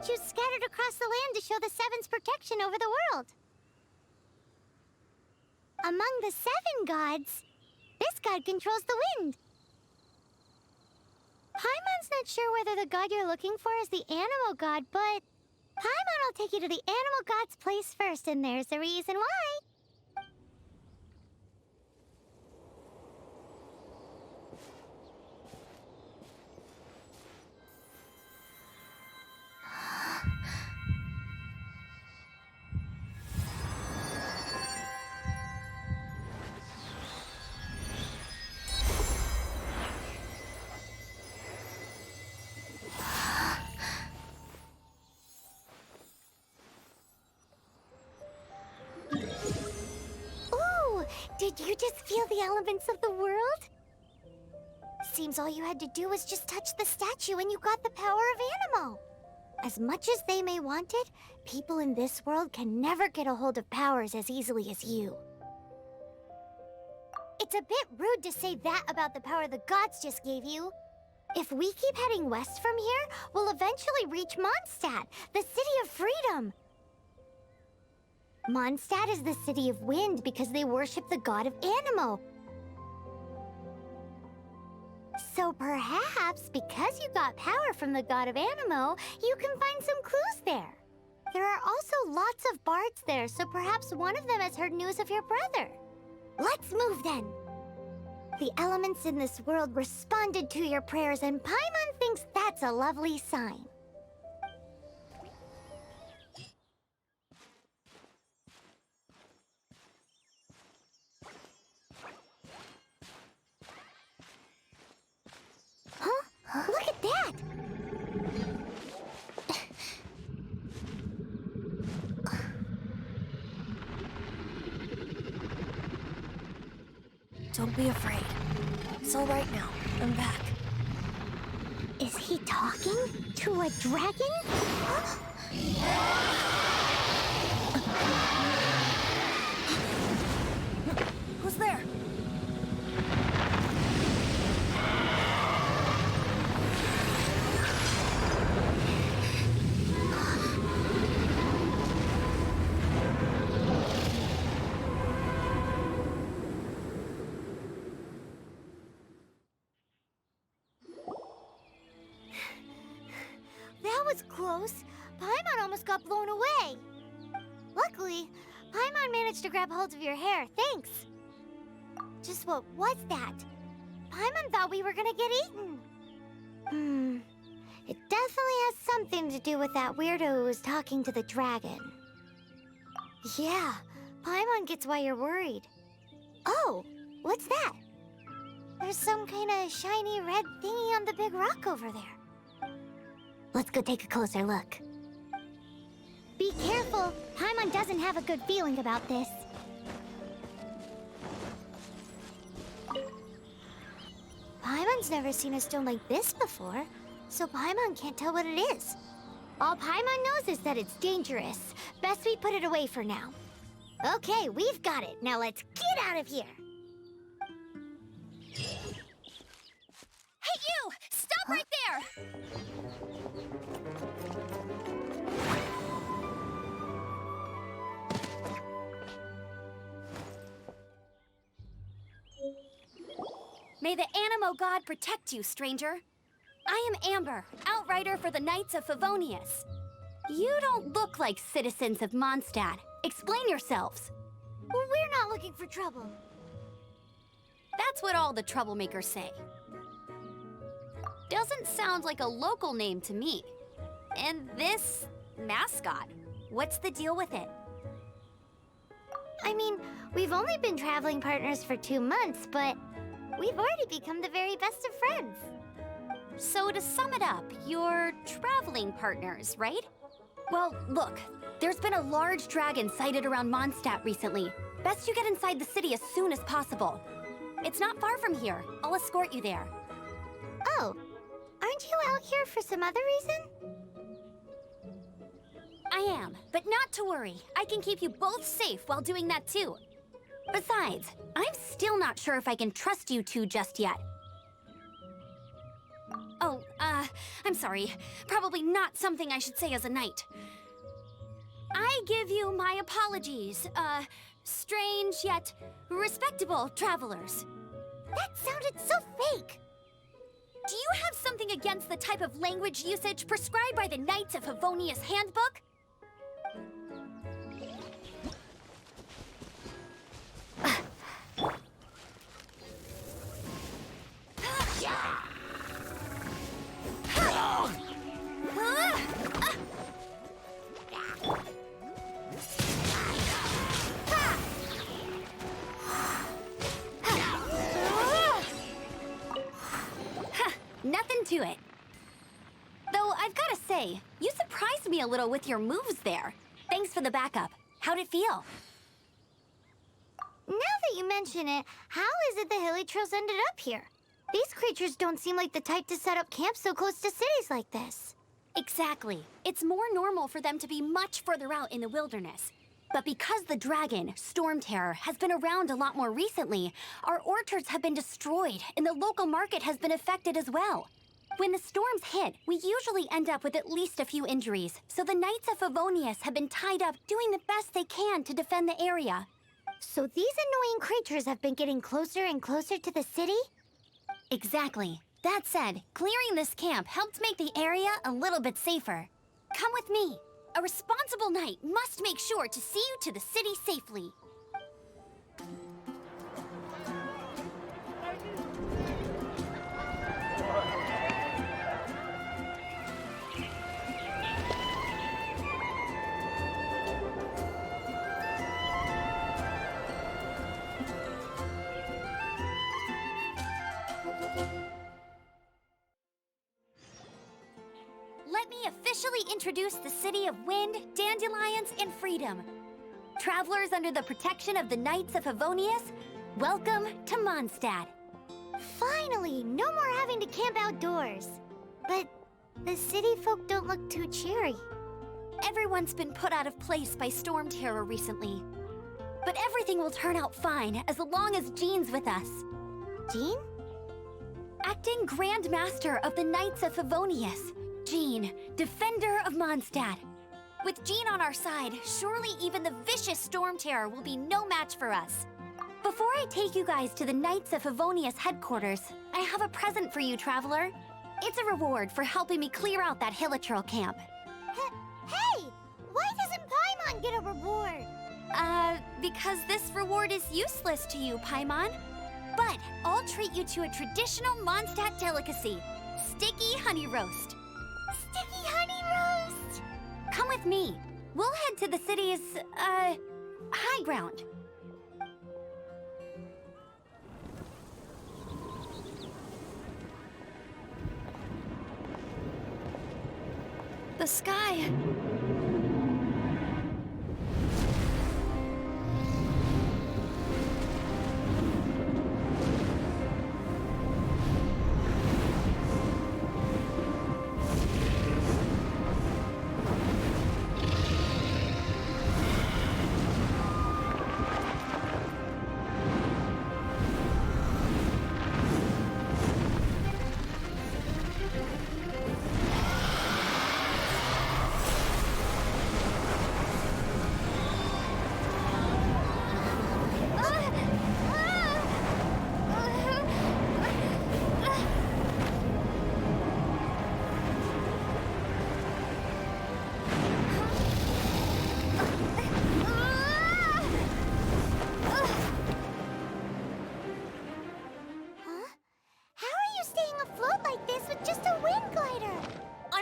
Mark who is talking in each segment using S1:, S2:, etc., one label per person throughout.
S1: statues scattered across the land to show the Seven's protection over the world. Among the 7 gods, this god controls the wind. Paimon's not sure whether the god you're looking for is the Anemo god, but Paimon will take you to the Animal God's place first, and there's the reason why. Did you just feel the elements of the world? Seems all you had to do was just touch the statue and you got the power of Anemo. As much as they may want it, people in this world can never get a hold of powers as easily as you. It's a bit rude to say that about the power the gods just gave you. If we keep heading west from here, we'll eventually reach Mondstadt, the city of freedom. Mondstadt is the city of wind because they worship the god of Anemo. So perhaps, because you got power from the god of Anemo, you can find some clues there. There are also lots of bards there, so perhaps one of them has heard news of your brother. Let's move then. The elements in this world responded to your prayers, and Paimon thinks that's a lovely sign. Look at that!
S2: Don't be afraid. It's all right now. I'm back.
S1: Is he talking to a dragon?
S2: Who's there?
S1: That was close. Paimon almost got blown away. Luckily, Paimon managed to grab hold of your hair. Thanks. Just what was that? Paimon thought we were gonna get eaten. It definitely has something to do with that weirdo who was talking to the dragon. Yeah, Paimon gets why you're worried. Oh, what's that? There's some kind of shiny red thingy on the big rock over there. Let's go take a closer look. Be careful! Paimon doesn't have a good feeling about this. Paimon's never seen a stone like this before, so Paimon can't tell what it is. All Paimon knows is that it's dangerous. Best we put it away for now. Okay, we've got it. Now let's get out of here!
S2: Hey, you! Stop right there! May the Anemo god protect you, stranger. I am Amber, outrider for the Knights of Favonius. You don't look like citizens of Mondstadt. Explain yourselves.
S1: Well, we're not looking for trouble.
S2: That's what all the troublemakers say. Doesn't sound like a local name to me. And this mascot, what's the deal with it?
S1: I mean, we've only been traveling partners for 2 months, but we've already become the very best of friends.
S2: So to sum it up, you're traveling partners, right? Well, look, there's been a large dragon sighted around Mondstadt recently. Best you get inside the city as soon as possible. It's not far from here. I'll escort you there.
S1: Oh, aren't you out here for some other reason?
S2: I am, but not to worry. I can keep you both safe while doing that too. Besides, I'm still not sure if I can trust you two just yet. Oh, I'm sorry. Probably not something I should say as a knight. I give you my apologies, strange yet respectable travelers.
S1: That sounded so fake.
S2: Do you have something against the type of language usage prescribed by the Knights of Favonius Handbook? Nothing to it. Though I've gotta say, you surprised me a little with your moves there. Thanks for the backup. How'd it feel?
S1: Now that you mention it, how is it the Hilly Trails ended up here? These creatures don't seem like the type to set up camp so close to cities like this.
S2: Exactly. It's more normal for them to be much further out in the wilderness. But because the dragon, Storm Terror, has been around a lot more recently, our orchards have been destroyed and the local market has been affected as well. When the storms hit, we usually end up with at least a few injuries, so the Knights of Favonius have been tied up doing the best they can to defend the area.
S1: So these annoying creatures have been getting closer and closer to the city?
S2: Exactly. That said, clearing this camp helped make the area a little bit safer. Come with me. A responsible knight must make sure to see you to the city safely. Let me officially introduce the city of wind, dandelions, and freedom. Travelers under the protection of the Knights of Favonius, welcome to Mondstadt.
S1: Finally, no more having to camp outdoors. But the city folk don't look too cheery.
S2: Everyone's been put out of place by storm terror recently. But everything will turn out fine as long as Jean's with us.
S1: Jean?
S2: Acting Grand Master of the Knights of Favonius, Jean, Defender of Mondstadt. With Jean on our side, surely even the vicious storm terror will be no match for us. Before I take you guys to the Knights of Favonius headquarters, I have a present for you, traveler. It's a reward for helping me clear out that Hilichurl camp.
S1: Hey! Why doesn't Paimon get a reward?
S2: Because this reward is useless to you, Paimon. But I'll treat you to a traditional Mondstadt delicacy, sticky honey roast.
S1: Sticky honey roast!
S2: Come with me. We'll head to the city's, high ground. The sky.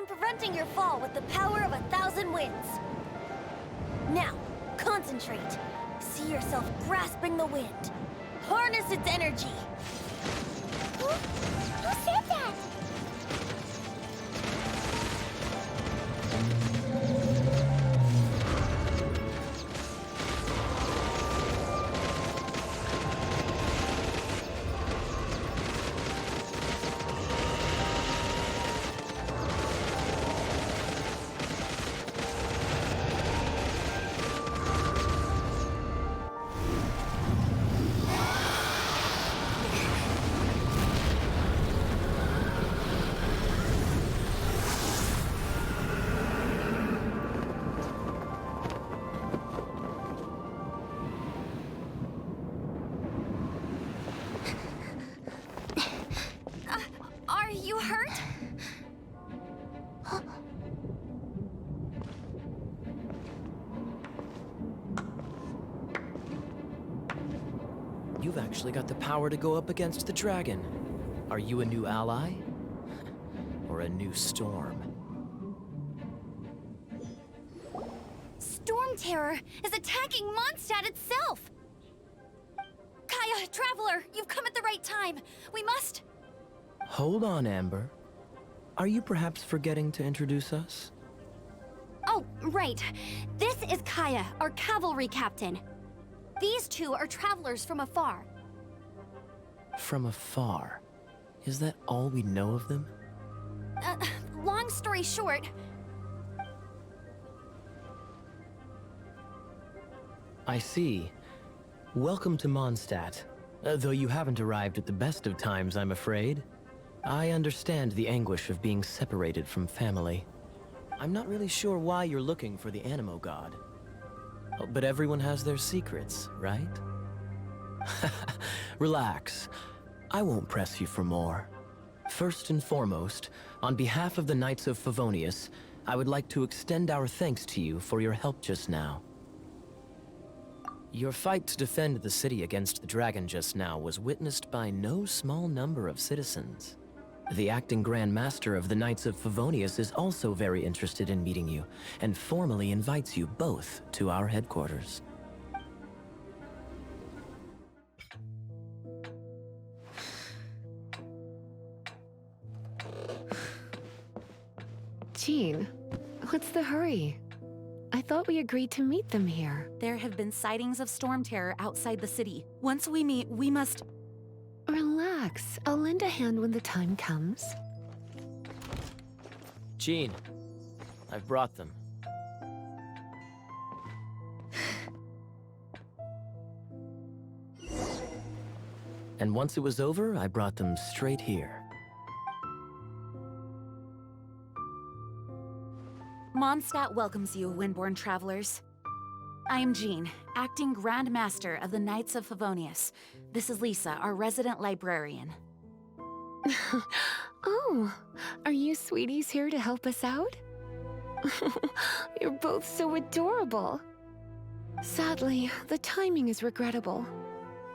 S2: Preventing your fall with the power of 1,000 winds. Now, concentrate. See yourself grasping the wind. Harness its energy.
S1: Who said that?
S2: hurt?
S3: You've actually got the power to go up against the dragon. Are you a new ally? Or a new storm?
S2: Storm Terror is attacking Mondstadt itself! Kaya, Traveler, you've come at the right time. We must...
S3: Hold on, Amber. Are you perhaps forgetting to introduce us?
S2: Oh, right. This is Kaya, our cavalry captain. These two are travelers from afar.
S3: From afar? Is that all we know of them?
S2: Long story short...
S3: I see. Welcome to Mondstadt. Though you haven't arrived at the best of times, I'm afraid. I understand the anguish of being separated from family. I'm not really sure why you're looking for the Anemo god. But everyone has their secrets, right? Relax. I won't press you for more. First and foremost, on behalf of the Knights of Favonius, I would like to extend our thanks to you for your help just now. Your fight to defend the city against the dragon just now was witnessed by no small number of citizens. The acting Grand Master of the Knights of Favonius is also very interested in meeting you, and formally invites you both to our headquarters.
S4: Jean, what's the hurry? I thought we agreed to meet them here.
S5: There have been sightings of storm terror outside the city. Once we meet, we must...
S4: Relax. I'll lend a hand when the time comes.
S3: Jean, I've brought them. And once it was over, I brought them straight here.
S5: Mondstadt welcomes you, Windborn travelers. I am Jean, acting Grand Master of the Knights of Favonius. This is Lisa, our resident librarian.
S4: Oh, are you sweeties here to help us out? You're both so adorable. Sadly, the timing is regrettable.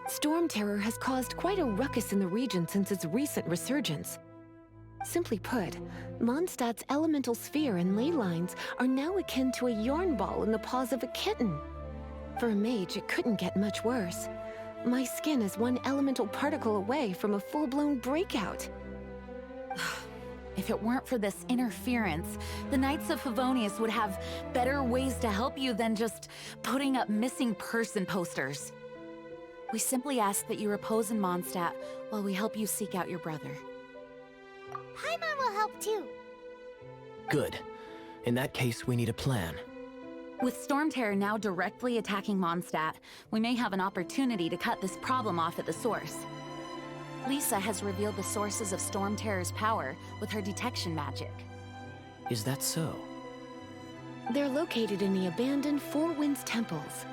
S4: Storm terror has caused quite a ruckus in the region since its recent resurgence. Simply put, Mondstadt's elemental sphere and ley lines are now akin to a yarn ball in the paws of a kitten. For a mage, it couldn't get much worse. My skin is one elemental particle away from a full-blown breakout.
S5: If it weren't for this interference, the Knights of Favonius would have better ways to help you than just putting up missing person posters. We simply ask that you repose in Mondstadt while we help you seek out your brother.
S1: Paimon will help too.
S3: Good. In that case, we need a plan.
S5: With Storm Terror now directly attacking Mondstadt, we may have an opportunity to cut this problem off at the source. Lisa has revealed the sources of Storm Terror's power with her detection magic.
S3: Is that so?
S4: They're located in the abandoned Four Winds temples.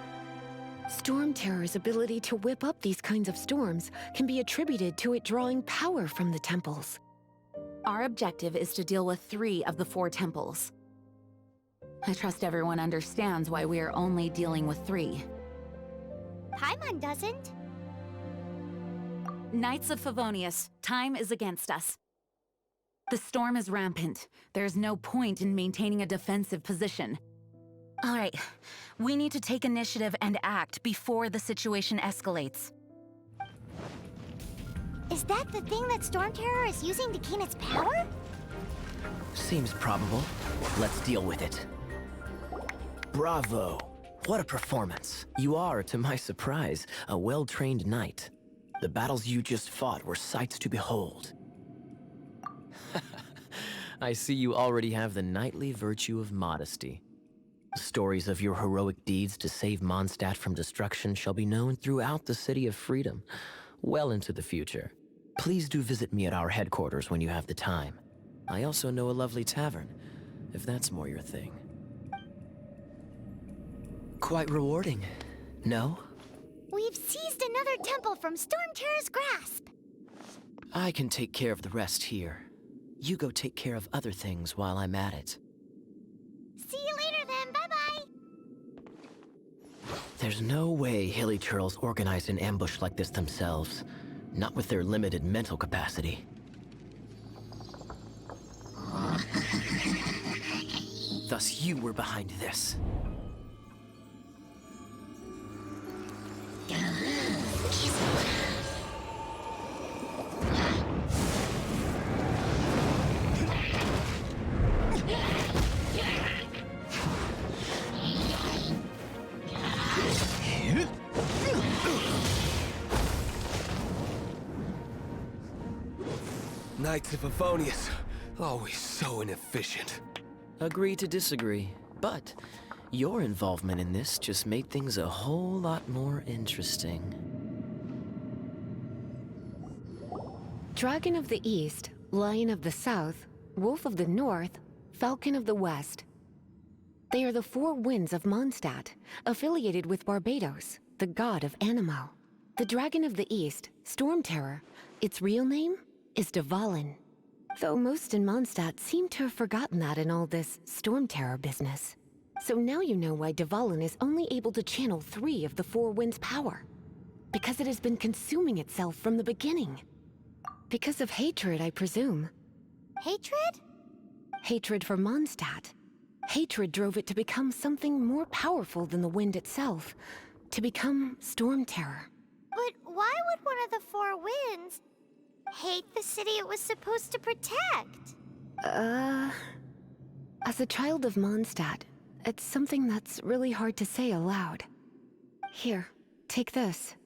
S4: Storm Terror's ability to whip up these kinds of storms can be attributed to it drawing power from the temples.
S5: Our objective is to deal with 3 of the 4 temples. I trust everyone understands why we are only dealing with 3.
S1: Paimon doesn't.
S5: Knights of Favonius, time is against us. The storm is rampant. There's no point in maintaining a defensive position. All right, we need to take initiative and act before the situation escalates.
S1: Is that the thing that Storm Terror is using to gain its power?
S3: Seems probable. Let's deal with it. Bravo! What a performance. You are, to my surprise, a well-trained knight. The battles you just fought were sights to behold. I see you already have the knightly virtue of modesty. Stories of your heroic deeds to save Mondstadt from destruction shall be known throughout the City of Freedom, well into the future. Please do visit me at our headquarters when you have the time. I also know a lovely tavern, if that's more your thing. Quite rewarding, no?
S1: We've seized another temple from Storm Terror's grasp.
S3: I can take care of the rest here. You go take care of other things while I'm at it.
S1: See you later then, bye-bye!
S3: There's no way Hilly Churls organized an ambush like this themselves. Not with their limited mental capacity. Thus you were behind this.
S6: Knights of Favonius, always so inefficient.
S3: Agree to disagree, but your involvement in this just made things a whole lot more interesting.
S4: Dragon of the East, Lion of the South, Wolf of the North, Falcon of the West. They are the four winds of Mondstadt, affiliated with Barbatos, the god of Anemo. The Dragon of the East, Storm Terror, its real name is Dvalin. Though most in Mondstadt seem to have forgotten that in all this Storm Terror business. So now you know why Dvalin is only able to channel 3 of the four winds' power. Because it has been consuming itself from the beginning. Because of hatred, I presume.
S1: Hatred?
S4: Hatred for Mondstadt. Hatred drove it to become something more powerful than the wind itself. To become Storm Terror.
S1: But why would one of the four winds hate the city it was supposed to protect?
S4: As a child of Mondstadt, it's something that's really hard to say aloud. Here, take this.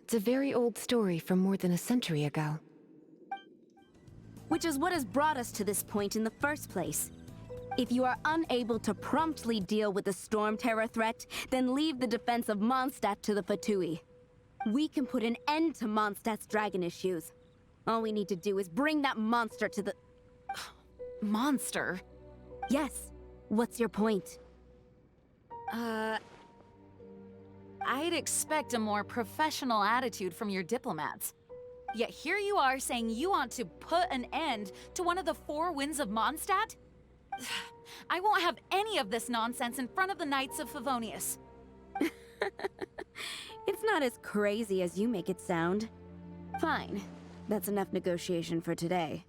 S4: It's a very old story from more than a century ago.
S2: Which is what has brought us to this point in the first place. If you are unable to promptly deal with the Storm Terror threat, then leave the defense of Mondstadt to the Fatui. We can put an end to Mondstadt's dragon issues. All we need to do is bring that monster to the...
S5: Monster?
S2: Yes. What's your point?
S5: I'd expect a more professional attitude from your diplomats. Yet here you are saying you want to put an end to one of the four winds of Mondstadt? I won't have any of this nonsense in front of the Knights of Favonius.
S2: It's not as crazy as you make it sound. Fine. That's enough negotiation for today.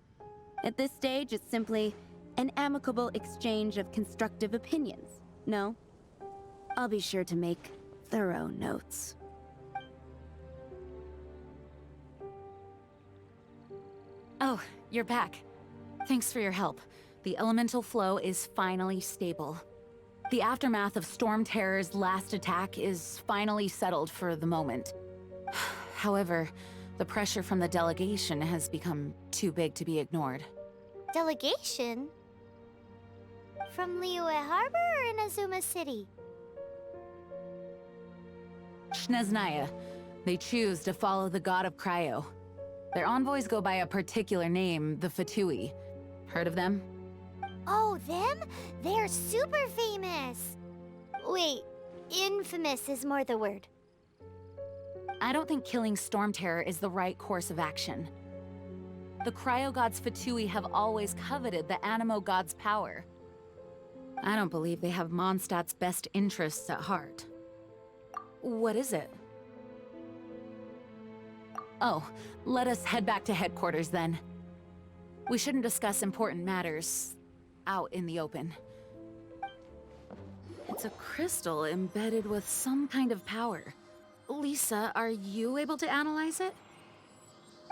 S2: At this stage, it's simply an amicable exchange of constructive opinions. No? I'll be sure to make thorough notes.
S5: Oh, you're back. Thanks for your help. The elemental flow is finally stable. The aftermath of Storm Terror's last attack is finally settled for the moment. However, the pressure from the delegation has become too big to be ignored.
S1: Delegation? From Liyue Harbor or Inazuma City?
S5: Shneznaya. They choose to follow the god of Cryo. Their envoys go by a particular name, the Fatui. Heard of them?
S1: Oh, them? They're super famous! Wait, infamous is more the word.
S5: I don't think killing Storm Terror is the right course of action. The Cryo God's Fatui have always coveted the Anemo God's power. I don't believe they have Mondstadt's best interests at heart. What is it? Oh, let us head back to headquarters then. We shouldn't discuss important matters out in the open. It's a crystal embedded with some kind of power. Lisa, are you able to analyze it?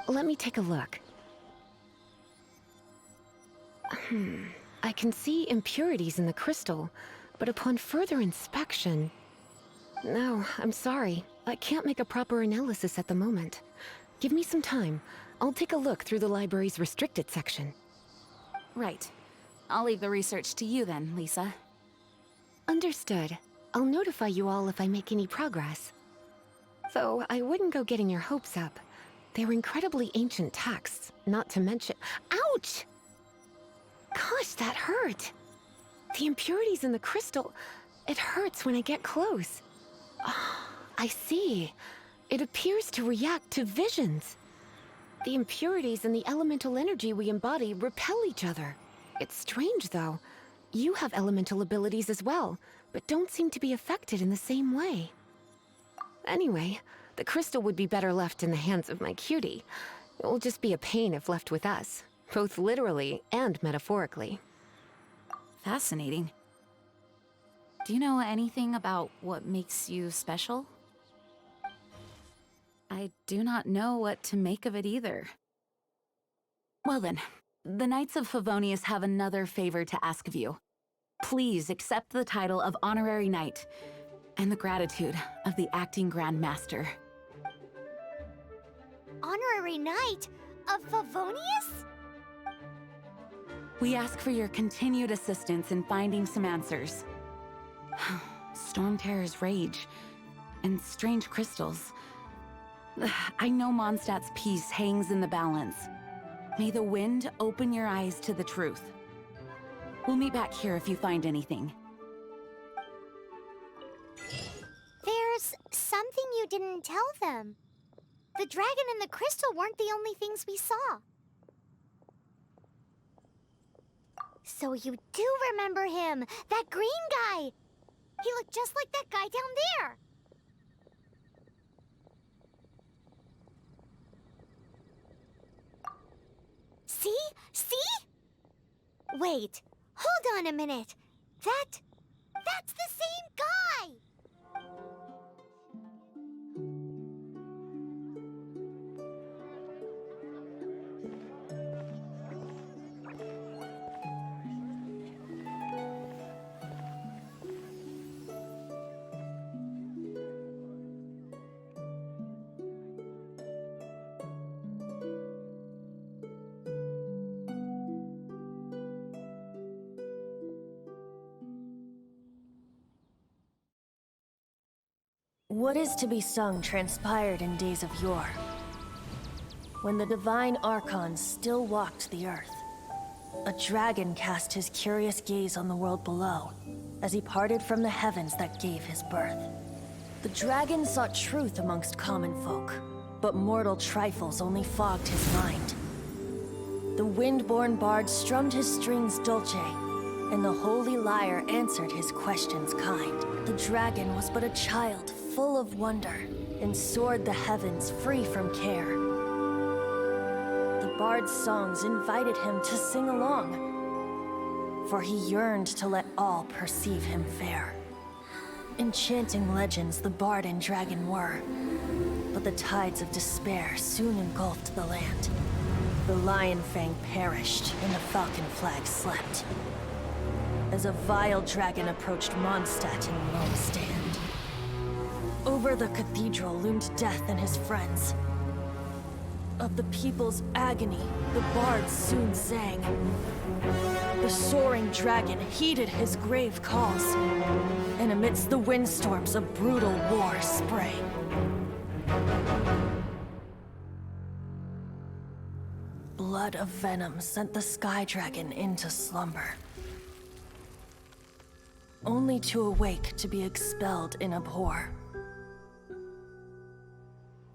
S4: Let me take a look. I can see impurities in the crystal, but upon further inspection... No, I'm sorry. I can't make a proper analysis at the moment. Give me some time. I'll take a look through the library's restricted section.
S5: Right. I'll leave the research to you then, Lisa.
S4: Understood. I'll notify you all if I make any progress. Though I wouldn't go getting your hopes up. They're incredibly ancient texts, not to mention— Ouch! Gosh, that hurt! The impurities in the crystal— it hurts when I get close. Oh, I see. It appears to react to visions. The impurities and the elemental energy we embody repel each other. It's strange, though. You have elemental abilities as well, but don't seem to be affected in the same way. Anyway, the crystal would be better left in the hands of my cutie. It will just be a pain if left with us, both literally and metaphorically.
S5: Fascinating. Do you know anything about what makes you special? I do not know what to make of it either. Well then, the Knights of Favonius have another favor to ask of you. Please accept the title of Honorary Knight, and the gratitude of the Acting Grand Master.
S1: Honorary Knight of Favonius?
S5: We ask for your continued assistance in finding some answers. Storm Terror's rage, and strange crystals. I know Mondstadt's peace hangs in the balance. May the wind open your eyes to the truth. We'll meet back here if you find anything.
S1: There's something you didn't tell them. The dragon and the crystal weren't the only things we saw. So you do remember him, that green guy. He looked just like that guy down there. See? See? Wait, hold on a minute. That's the same guy!
S7: What is to be sung transpired in days of yore, when the divine Archons still walked the earth. A dragon cast his curious gaze on the world below, as he parted from the heavens that gave his birth. The dragon sought truth amongst common folk, but mortal trifles only fogged his mind. The wind-born bard strummed his strings dulce, and the holy lyre answered his questions kind. The dragon was but a child, full of wonder, and soared the heavens free from care. The bard's songs invited him to sing along, for he yearned to let all perceive him fair. Enchanting legends the bard and dragon were, but the tides of despair soon engulfed the land. The lion fang perished, and the falcon flag slept, as a vile dragon approached Mondstadt in lone stand. Over the cathedral loomed death and his friends. Of the people's agony, the bards soon sang. The soaring dragon heeded his grave calls, and amidst the windstorms a brutal war sprang. Blood of venom sent the sky dragon into slumber, only to awake to be expelled in abhor.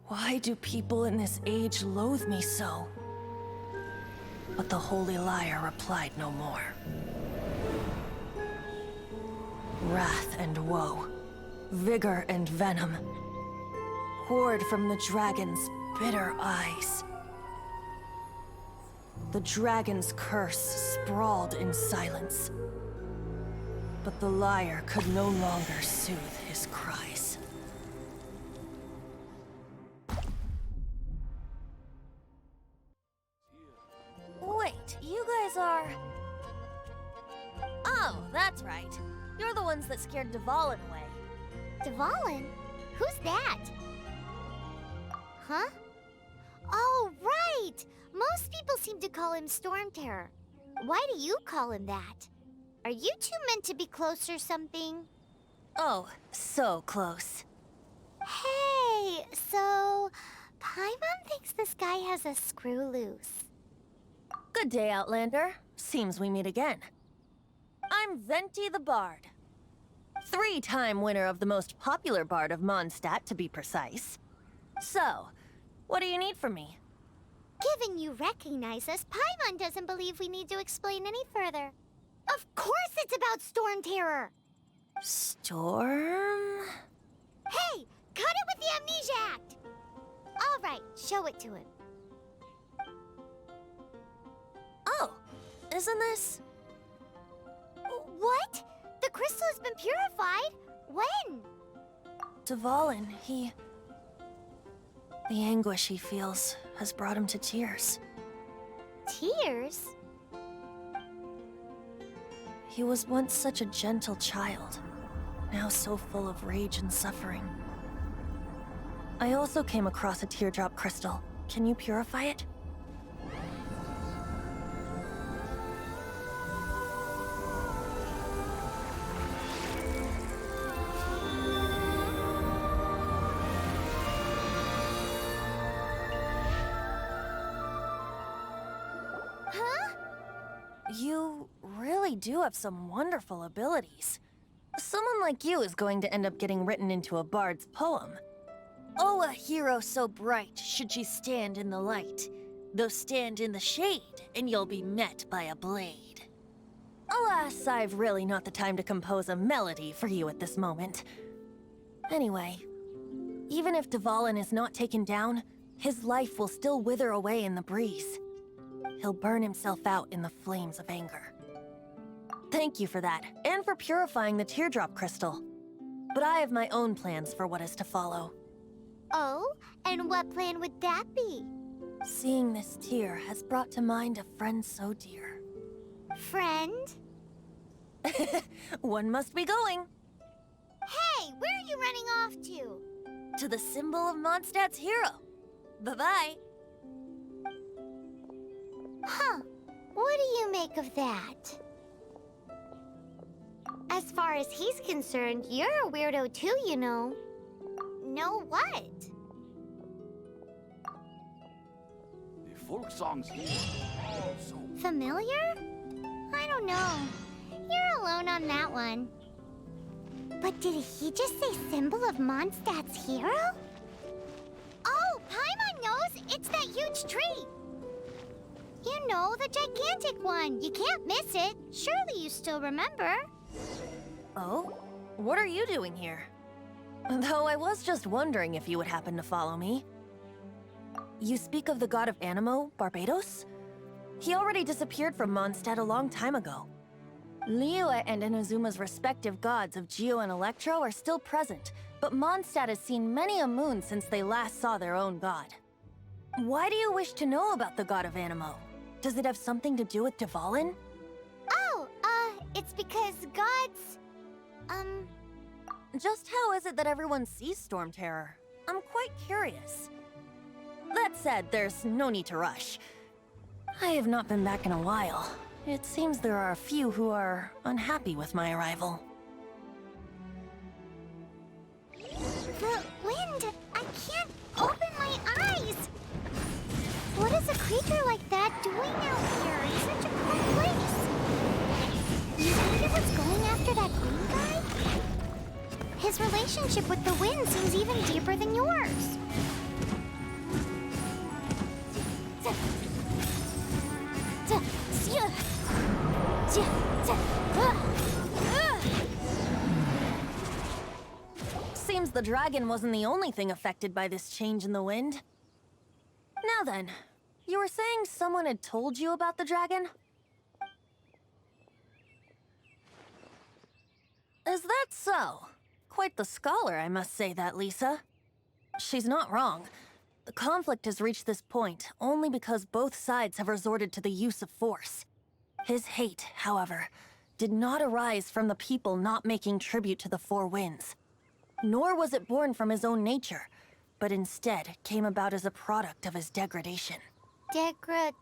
S7: Why do people in this age loathe me so? But the holy lyre replied no more. Wrath and woe, vigor and venom, poured from the dragon's bitter eyes. The dragon's curse sprawled in silence, but the lyre could no longer soothe his cries. Wait, you guys are... Oh, that's right. You're the ones that scared Dvalin away.
S1: Dvalin? Who's that? Huh? Oh, right! Most people seem to call him Storm Terror. Why do you call him that? Are you two meant to be close or something?
S7: Oh, so close.
S1: Hey, so... Paimon thinks this guy has a screw loose.
S7: Good day, Outlander. Seems we meet again. I'm Venti the Bard. 3-time winner of the most popular bard of Mondstadt, to be precise. So, what do you need from me?
S1: Given you recognize us, Paimon doesn't believe we need to explain any further. Of course it's about Storm Terror!
S7: Storm?
S1: Hey! Cut it with the Amnesia Act! Alright, show it to him.
S7: Oh, isn't this?
S1: What? The crystal has been purified? When?
S7: Dvalin, the anguish he feels has brought him to tears.
S1: Tears?
S7: He was once such a gentle child, now so full of rage and suffering. I also came across a teardrop crystal. Can you purify it?
S1: Huh?
S7: You really do have some wonderful abilities. Someone like you is going to end up getting written into a bard's poem. Oh, a hero so bright, should she stand in the light. Though stand in the shade, and you'll be met by a blade. Alas, I've really not the time to compose a melody for you at this moment. Anyway, even if Dvalin is not taken down, his life will still wither away in the breeze. He'll burn himself out in the flames of anger. Thank you for that, and for purifying the teardrop crystal. But I have my own plans for what is to follow.
S1: Oh, and what plan would that be?
S7: Seeing this tear has brought to mind a friend so dear.
S1: Friend?
S7: One must be going.
S1: Hey, where are you running off to?
S7: To the symbol of Mondstadt's hero. Bye-bye.
S1: Huh. What do you make of that? As far as he's concerned, you're a weirdo too, you know. Know what?
S8: The folk songs here are so
S1: Familiar? I don't know. You're alone on that one. But did he just say symbol of Mondstadt's hero? Oh, Paimon knows! It's that huge tree! You know, the gigantic one. You can't miss it. Surely you still remember.
S7: Oh? What are you doing here? Though I was just wondering if you would happen to follow me. You speak of the god of Anemo, Barbatos? He already disappeared from Mondstadt a long time ago. Liyue and Inazuma's respective gods of Geo and Electro are still present, but Mondstadt has seen many a moon since they last saw their own god. Why do you wish to know about the god of Anemo? Does it have something to do with Dvalin?
S1: Oh, it's because gods...
S7: Just how is it that everyone sees Storm Terror? I'm quite curious. That said, there's no need to rush. I have not been back in a while. It seems there are a few who are unhappy with my arrival.
S1: The wind! I can't open my eyes! What is a creature like that doing out here in such a cold place? You think it was going after that green guy? His relationship with the wind seems even deeper than yours.
S7: Seems the dragon wasn't the only thing affected by this change in the wind. Now then, you were saying someone had told you about the dragon? Is that so? Quite the scholar, I must say that, Lisa. She's not wrong. The conflict has reached this point only because both sides have resorted to the use of force. His hate, however, did not arise from the people not making tribute to the Four Winds. Nor was it born from his own nature, but instead came about as a product of his degradation.
S1: Degradation?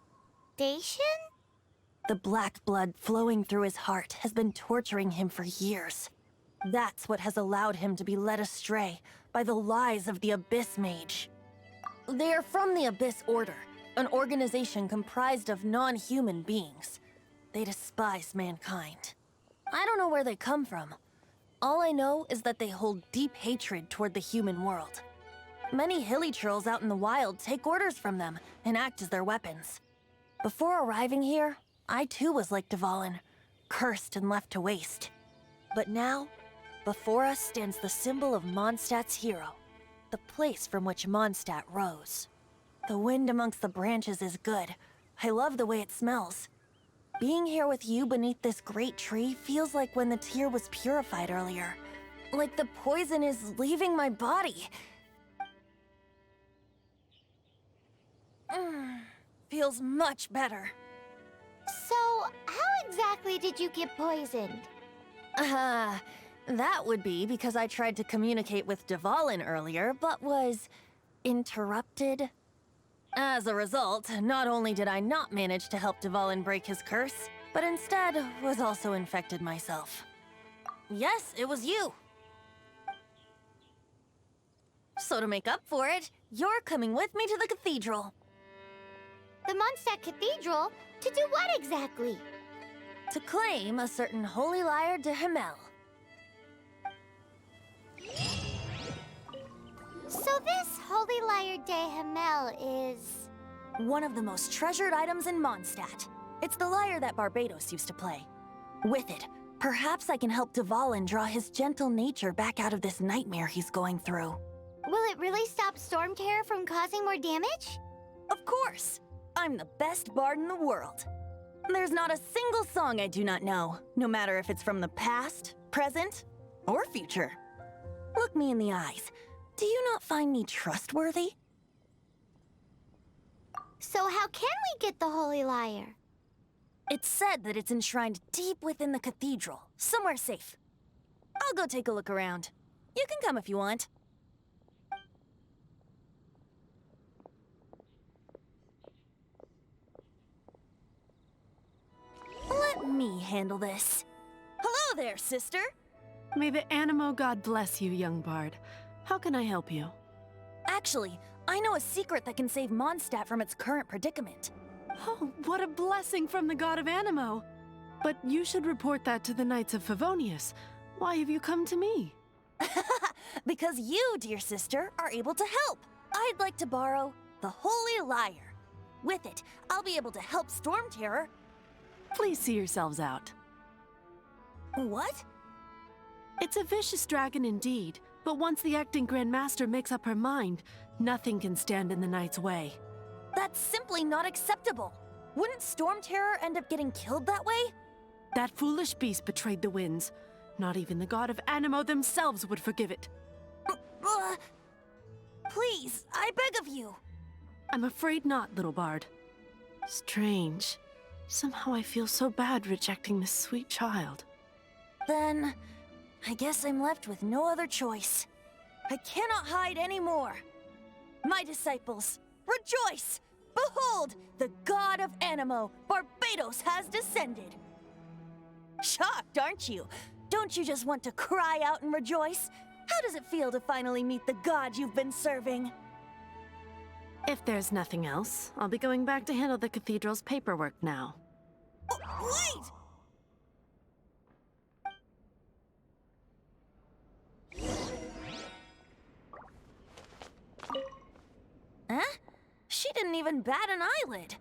S7: The black blood flowing through his heart has been torturing him for years. That's what has allowed him to be led astray by the lies of the Abyss Mage. They are from the Abyss Order, an organization comprised of non-human beings. They despise mankind. I don't know where they come from. All I know is that they hold deep hatred toward the human world. Many hilly trolls out in the wild take orders from them and act as their weapons. Before arriving here, I too was like Dvalin, cursed and left to waste. But now, before us stands the symbol of Mondstadt's hero, the place from which Mondstadt rose. The wind amongst the branches is good. I love the way it smells. Being here with you beneath this great tree feels like when the tear was purified earlier. Like the poison is leaving my body. Feels much better.
S1: So, how exactly did you get poisoned?
S7: That would be because I tried to communicate with Dvalin earlier, but was interrupted. As a result, not only did I not manage to help Dvalin break his curse, but instead was also infected myself. Yes, it was you. So to make up for it, you're coming with me to the cathedral.
S1: The Mondstadt Cathedral? To do what exactly?
S7: To claim a certain holy lyre de Himmel.
S1: So this Holy Lyre de Himmel is...
S7: one of the most treasured items in Mondstadt. It's the lyre that Barbatos used to play. With it, perhaps I can help Dvalin draw his gentle nature back out of this nightmare he's going through.
S1: Will it really stop Storm Terror from causing more damage?
S7: Of course! I'm the best bard in the world. There's not a single song I do not know, no matter if it's from the past, present, or future. Look me in the eyes. Do you not find me trustworthy?
S1: So how can we get the Holy Lyre?
S7: It's said that it's enshrined deep within the cathedral, somewhere safe. I'll go take a look around. You can come if you want. Let me handle this. Hello there, sister!
S9: May the Anemo god bless you, young bard. How can I help you?
S7: Actually, I know a secret that can save Mondstadt from its current predicament.
S9: Oh, what a blessing from the god of Anemo! But you should report that to the Knights of Favonius. Why have you come to me?
S7: Because you, dear sister, are able to help. I'd like to borrow the Holy Lyre. With it, I'll be able to help Storm Terror.
S9: Please see yourselves out.
S7: What?
S9: It's a vicious dragon indeed, but once the acting Grand Master makes up her mind, nothing can stand in the Knight's way.
S7: That's simply not acceptable. Wouldn't Storm Terror end up getting killed that way?
S9: That foolish beast betrayed the winds. Not even the god of Anemo themselves would forgive it.
S7: Please, I beg of you.
S9: I'm afraid not, little bard. Strange. Somehow I feel so bad rejecting this sweet child.
S7: Then, I guess I'm left with no other choice. I cannot hide anymore. My disciples, rejoice! Behold, the god of Anemo, Barbatos, has descended. Shocked, aren't you? Don't you just want to cry out and rejoice? How does it feel to finally meet the god you've been serving?
S9: If there's nothing else, I'll be going back to handle the cathedral's paperwork now.
S7: Wait! Huh? She didn't even bat an eyelid.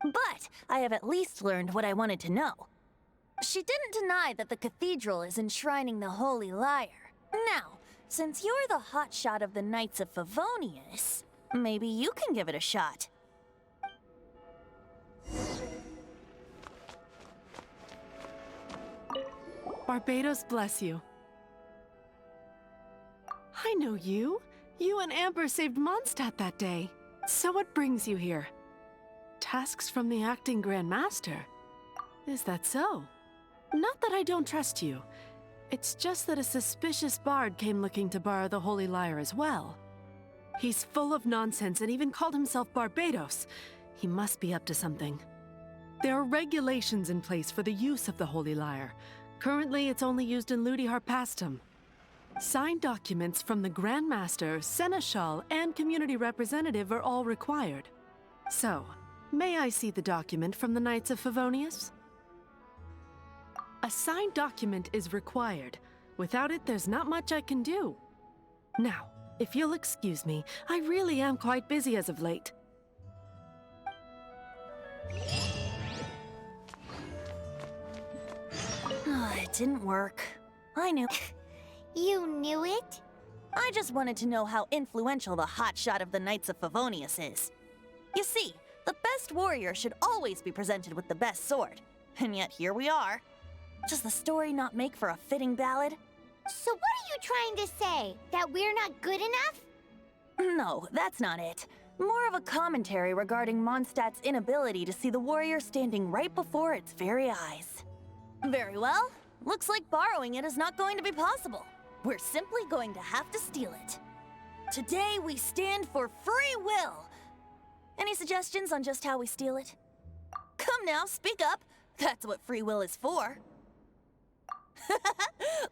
S7: But I have at least learned what I wanted to know. She didn't deny that the cathedral is enshrining the Holy Lyre. Now, since you're the hotshot of the Knights of Favonius, maybe you can give it a shot.
S9: Barbatos bless you. I know you. You and Amber saved Mondstadt that day. So what brings you here? Tasks from the acting Grand Master? Is that so? Not that I don't trust you. It's just that a suspicious bard came looking to borrow the Holy Lyre as well. He's full of nonsense and even called himself Barbatos. He must be up to something. There are regulations in place for the use of the Holy Lyre. Currently, it's only used in Ludi Harpastum. Signed documents from the Grand Master, Seneschal, and Community Representative are all required. So, may I see the document from the Knights of Favonius? A signed document is required. Without it, there's not much I can do. Now, If you'll excuse me, I really am quite busy as of late.
S7: It didn't work. I knew.
S1: You knew it?
S7: I just wanted to know how influential the hotshot of the Knights of Favonius is. You see, the best warrior should always be presented with the best sword. And yet here we are. Does the story not make for a fitting ballad?
S1: So what are you trying to say? That we're not good enough?
S7: No, that's not it. More of a commentary regarding Mondstadt's inability to see the warrior standing right before its very eyes. Very well. Looks like borrowing it is not going to be possible. We're simply going to have to steal it. Today we stand for free will. Any suggestions on just how we steal it? Come now, speak up. That's what free will is for.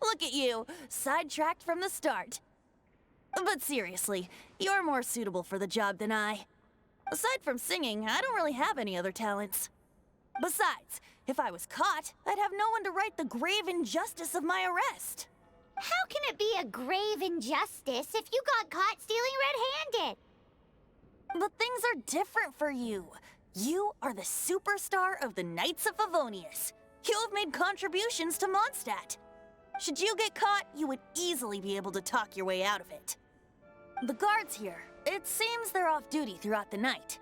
S7: Look at you, sidetracked from the start. But seriously, you're more suitable for the job than I. Aside from singing, I don't really have any other talents. Besides, if I was caught, I'd have no one to right the grave injustice of my arrest.
S1: How can it be a grave injustice if you got caught stealing red-handed?
S7: But things are different for you. You are the superstar of the Knights of Favonius. You have made contributions to Mondstadt. Should you get caught, you would easily be able to talk your way out of it. The guards here, it seems they're off duty throughout the night.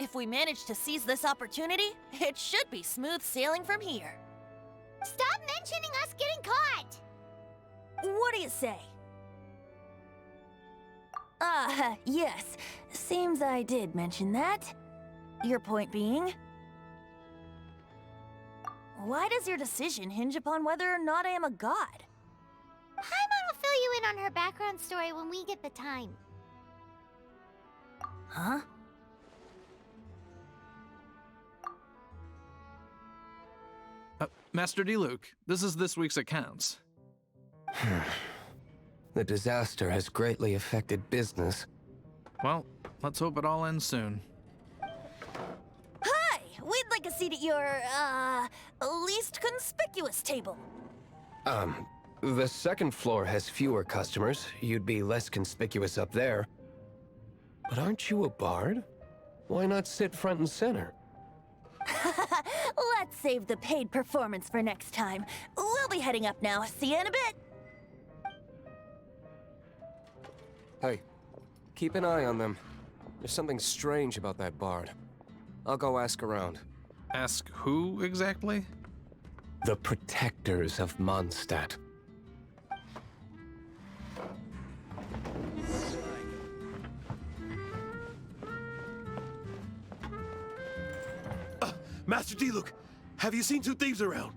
S7: If we manage to seize this opportunity, it should be smooth sailing from here.
S1: Stop mentioning us getting caught!
S7: What do you say? Yes. Seems I did mention that. Your point being? Why does your decision hinge upon whether or not I am a god?
S1: Paimon will fill you in on her background story when we get the time.
S7: Huh?
S10: Master Diluc, this is this week's accounts.
S6: The disaster has greatly affected business.
S10: Well, let's hope it all ends soon.
S7: Hi! We'd like a seat at your, least conspicuous table.
S6: The second floor has fewer customers. You'd be less conspicuous up there. But aren't you a bard? Why not sit front and center?
S7: Let's save the paid performance for next time. We'll be heading up now. See you in a bit.
S6: Hey, keep an eye on them. There's something strange about that bard. I'll go ask around.
S10: Ask who exactly?
S6: The protectors of Mondstadt.
S11: Master Diluc, have you seen two thieves around?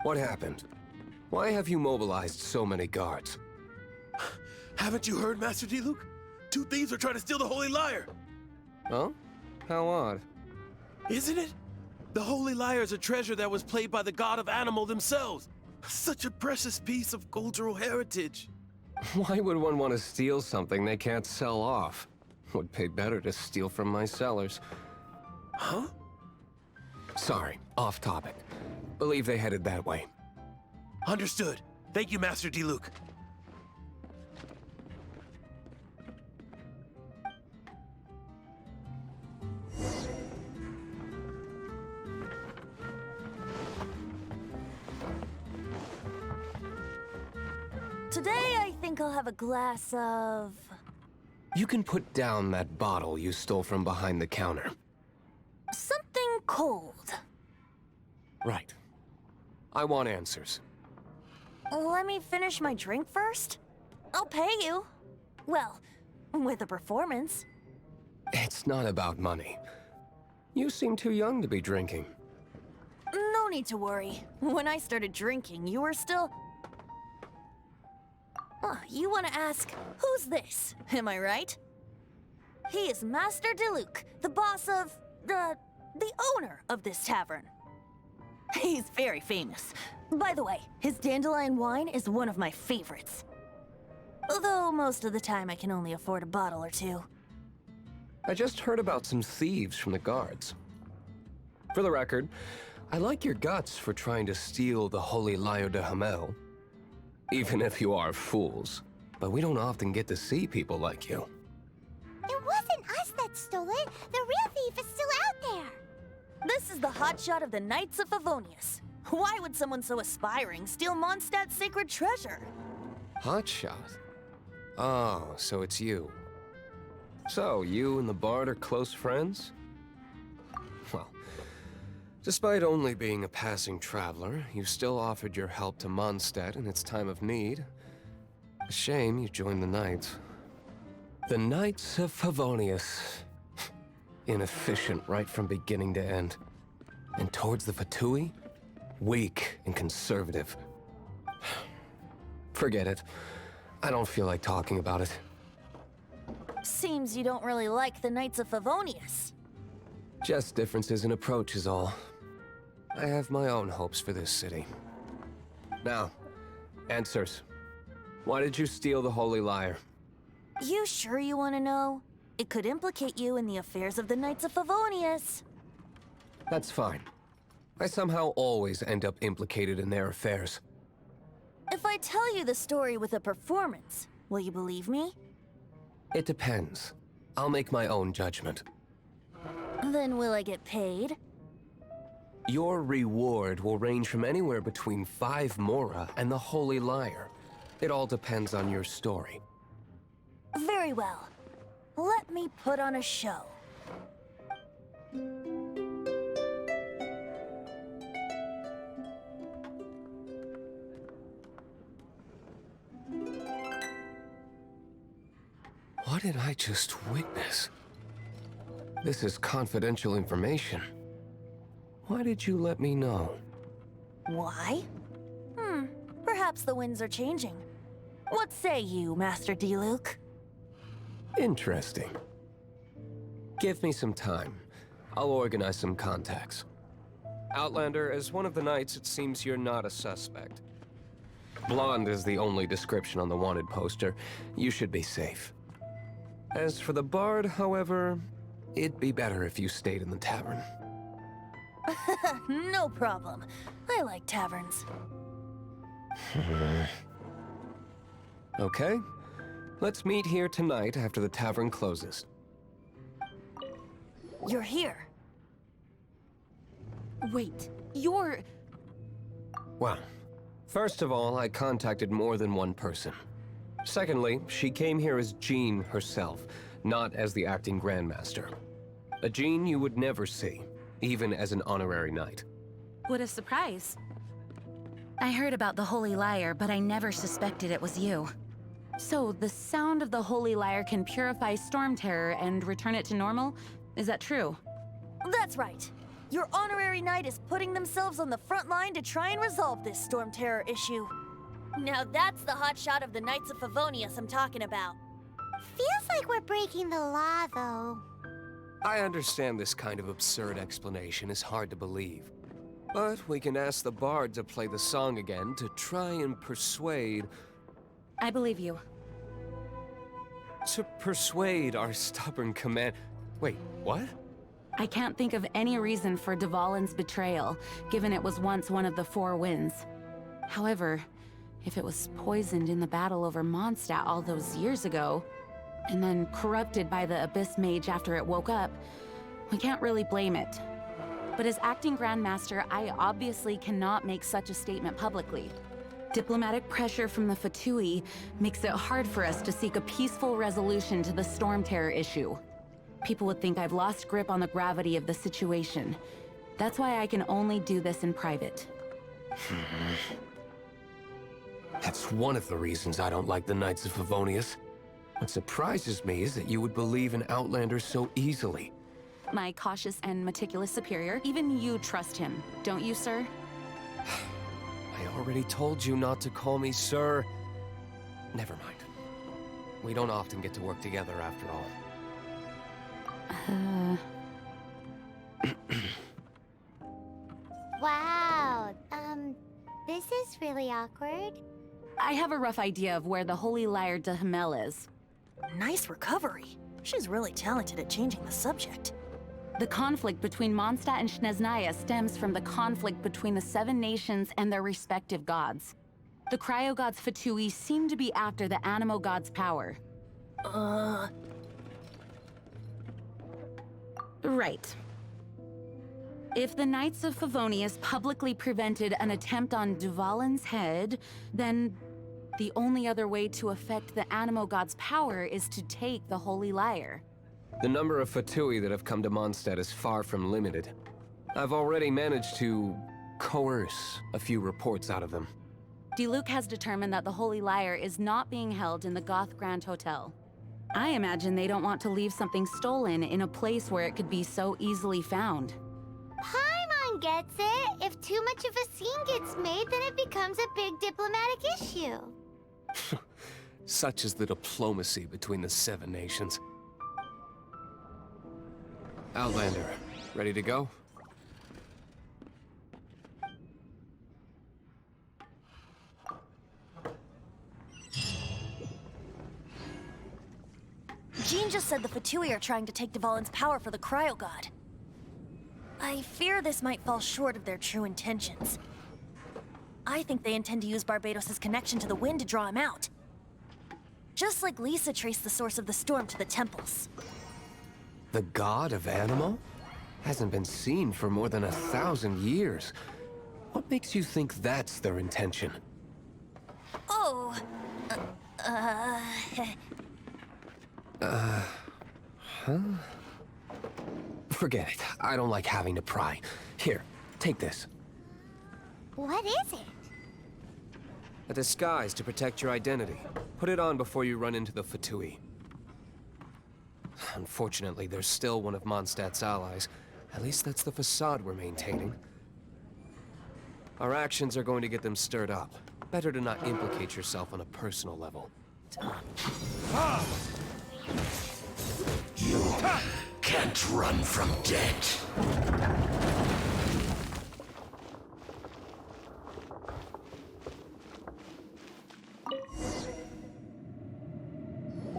S6: What happened? Why have you mobilized so many guards?
S11: Haven't you heard, Master Diluc? Two thieves are trying to steal the Holy Lyre.
S6: Huh? How odd.
S11: Isn't it? The Holy Lyre is a treasure that was played by the god of Anemo themselves. Such a precious piece of cultural heritage.
S6: Why would one want to steal something they can't sell off? Would pay better to steal from my sellers.
S11: Huh?
S6: Sorry, off topic. Believe they headed that way.
S11: Understood. Thank you, Master Diluc.
S7: Today, I think I'll have a glass of...
S6: You can put down that bottle you stole from behind the counter.
S7: something cold.
S6: Right. I want answers.
S7: Let me finish my drink first. I'll pay you. Well, with a performance.
S6: It's not about money. You seem too young to be drinking.
S7: No need to worry. When I started drinking, you were still... you want to ask, who's this? Am I right? He is Master Diluc, the boss of... the owner of this tavern. He's very famous. By the way, his dandelion wine is one of my favorites. Although most of the time I can only afford a bottle or two.
S6: I just heard about some thieves from the guards. For the record, I like your guts for trying to steal the Holy Lyre de Hamel. Even if you are fools. but we don't often get to see people like you.
S1: It wasn't us that stole it. The real thief is still out there.
S12: This is the hotshot of the Knights of Favonius. Why would someone so aspiring steal Mondstadt's sacred treasure?
S6: Hotshot? Oh, so it's you. So, you and the Bard are close friends? Well, despite only being a passing traveler, you still offered your help to Mondstadt in its time of need. A shame you joined the Knights. The Knights of Favonius. Inefficient right from beginning to end. And towards the Fatui, weak and conservative. Forget it. I don't feel like talking about it.
S12: Seems you don't really like the Knights of Favonius.
S6: Just differences in approach is all. I have my own hopes for this city. Now, answers. Why did you steal the Holy Lyre?
S12: You sure you want to know? It could implicate you in the affairs of the Knights of Favonius.
S6: That's fine. I somehow always end up implicated in their affairs.
S12: If I tell you the story with a performance, will you believe me?
S6: It depends. I'll make my own judgment.
S12: Then will I get paid?
S6: Your reward will range from anywhere between 5 Mora and the Holy Lyre. It all depends on your story.
S12: Very well. Let me put on a show.
S6: What did I just witness? This is confidential information. Why did you let me know?
S12: Why? Perhaps the winds are changing. What say you, Master D-Luke?
S6: Interesting. Give me some time. I'll organize some contacts. Outlander, as one of the Knights, it seems you're not a suspect. Blonde is the only description on the wanted poster. You should be safe. As for the Bard, however, it'd be better if you stayed in the tavern.
S12: No problem. I like taverns.
S6: Okay. Let's meet here tonight after the tavern closes.
S12: You're here.
S5: Wait, you're...
S6: Well, first of all, I contacted more than one person. Secondly, she came here as Jean herself, not as the acting Grandmaster. A Jean you would never see, even as an honorary knight.
S5: What a surprise. I heard about the Holy Lyre, but I never suspected it was you. So, the sound of the Holy Lyre can purify Storm Terror and return it to normal? Is that true?
S12: That's right. Your honorary knight is putting themselves on the front line to try and resolve this Storm Terror issue. Now that's the hotshot of the Knights of Favonius I'm talking about.
S1: Feels like we're breaking the law, though.
S6: I understand this kind of absurd explanation is hard to believe. But we can ask the Bard to play the song again to try and persuade...
S5: I believe you.
S6: To persuade our stubborn command... Wait, what?
S5: I can't think of any reason for Dvalin's betrayal, given it was once one of the 4 winds. However, if it was poisoned in the battle over Mondstadt all those years ago, and then corrupted by the Abyss Mage after it woke up, we can't really blame it. But as acting Grandmaster, I obviously cannot make such a statement publicly. Diplomatic pressure from the Fatui makes it hard for us to seek a peaceful resolution to the Storm Terror issue. People would think I've lost grip on the gravity of the situation. That's why I can only do this in private.
S6: That's one of the reasons I don't like the Knights of Favonius. What surprises me is that you would believe in Outlander so easily.
S5: My cautious and meticulous superior, even you trust him, don't you, sir?
S6: I already told you not to call me sir. Never mind. We don't often get to work together after all.
S1: Wow, this is really awkward.
S5: I have a rough idea of where the Holy Lyre de Himmel is.
S12: Nice recovery. She's really talented at changing the subject.
S5: The conflict between Mondstadt and Snezhnaya stems from the conflict between the 7 nations and their respective gods. The Cryo God's Fatui seem to be after the Anemo God's power. Right. If the Knights of Favonius publicly prevented an attempt on Dvalin's head, then the only other way to affect the Anemo God's power is to take the Holy Lyre.
S6: The number of Fatui that have come to Mondstadt is far from limited. I've already managed to coerce a few reports out of them.
S5: Diluc has determined that the Holy Lyre is not being held in the Goth Grand Hotel. I imagine they don't want to leave something stolen in a place where it could be so easily found.
S1: Paimon gets it. If too much of a scene gets made, then it becomes a big diplomatic issue.
S6: Such is the diplomacy between the 7 nations. Outlander, ready to go?
S12: Jean just said the Fatui are trying to take Dvalin's power for the Cryo God. I fear this might fall short of their true intentions. I think they intend to use Barbatos' connection to the wind to draw him out. Just like Lisa traced the source of the storm to the temples.
S6: The god of Anemo? Hasn't been seen for more than 1,000 years. What makes you think that's their intention?
S12: Oh...
S6: Huh? Forget it. I don't like having to pry. Here, take this.
S1: What is it?
S6: A disguise to protect your identity. Put it on before you run into the Fatui. Unfortunately, there's still one of Mondstadt's allies. At least that's the facade we're maintaining. Our actions are going to get them stirred up. Better to not implicate yourself on a personal level.
S13: You can't run from death.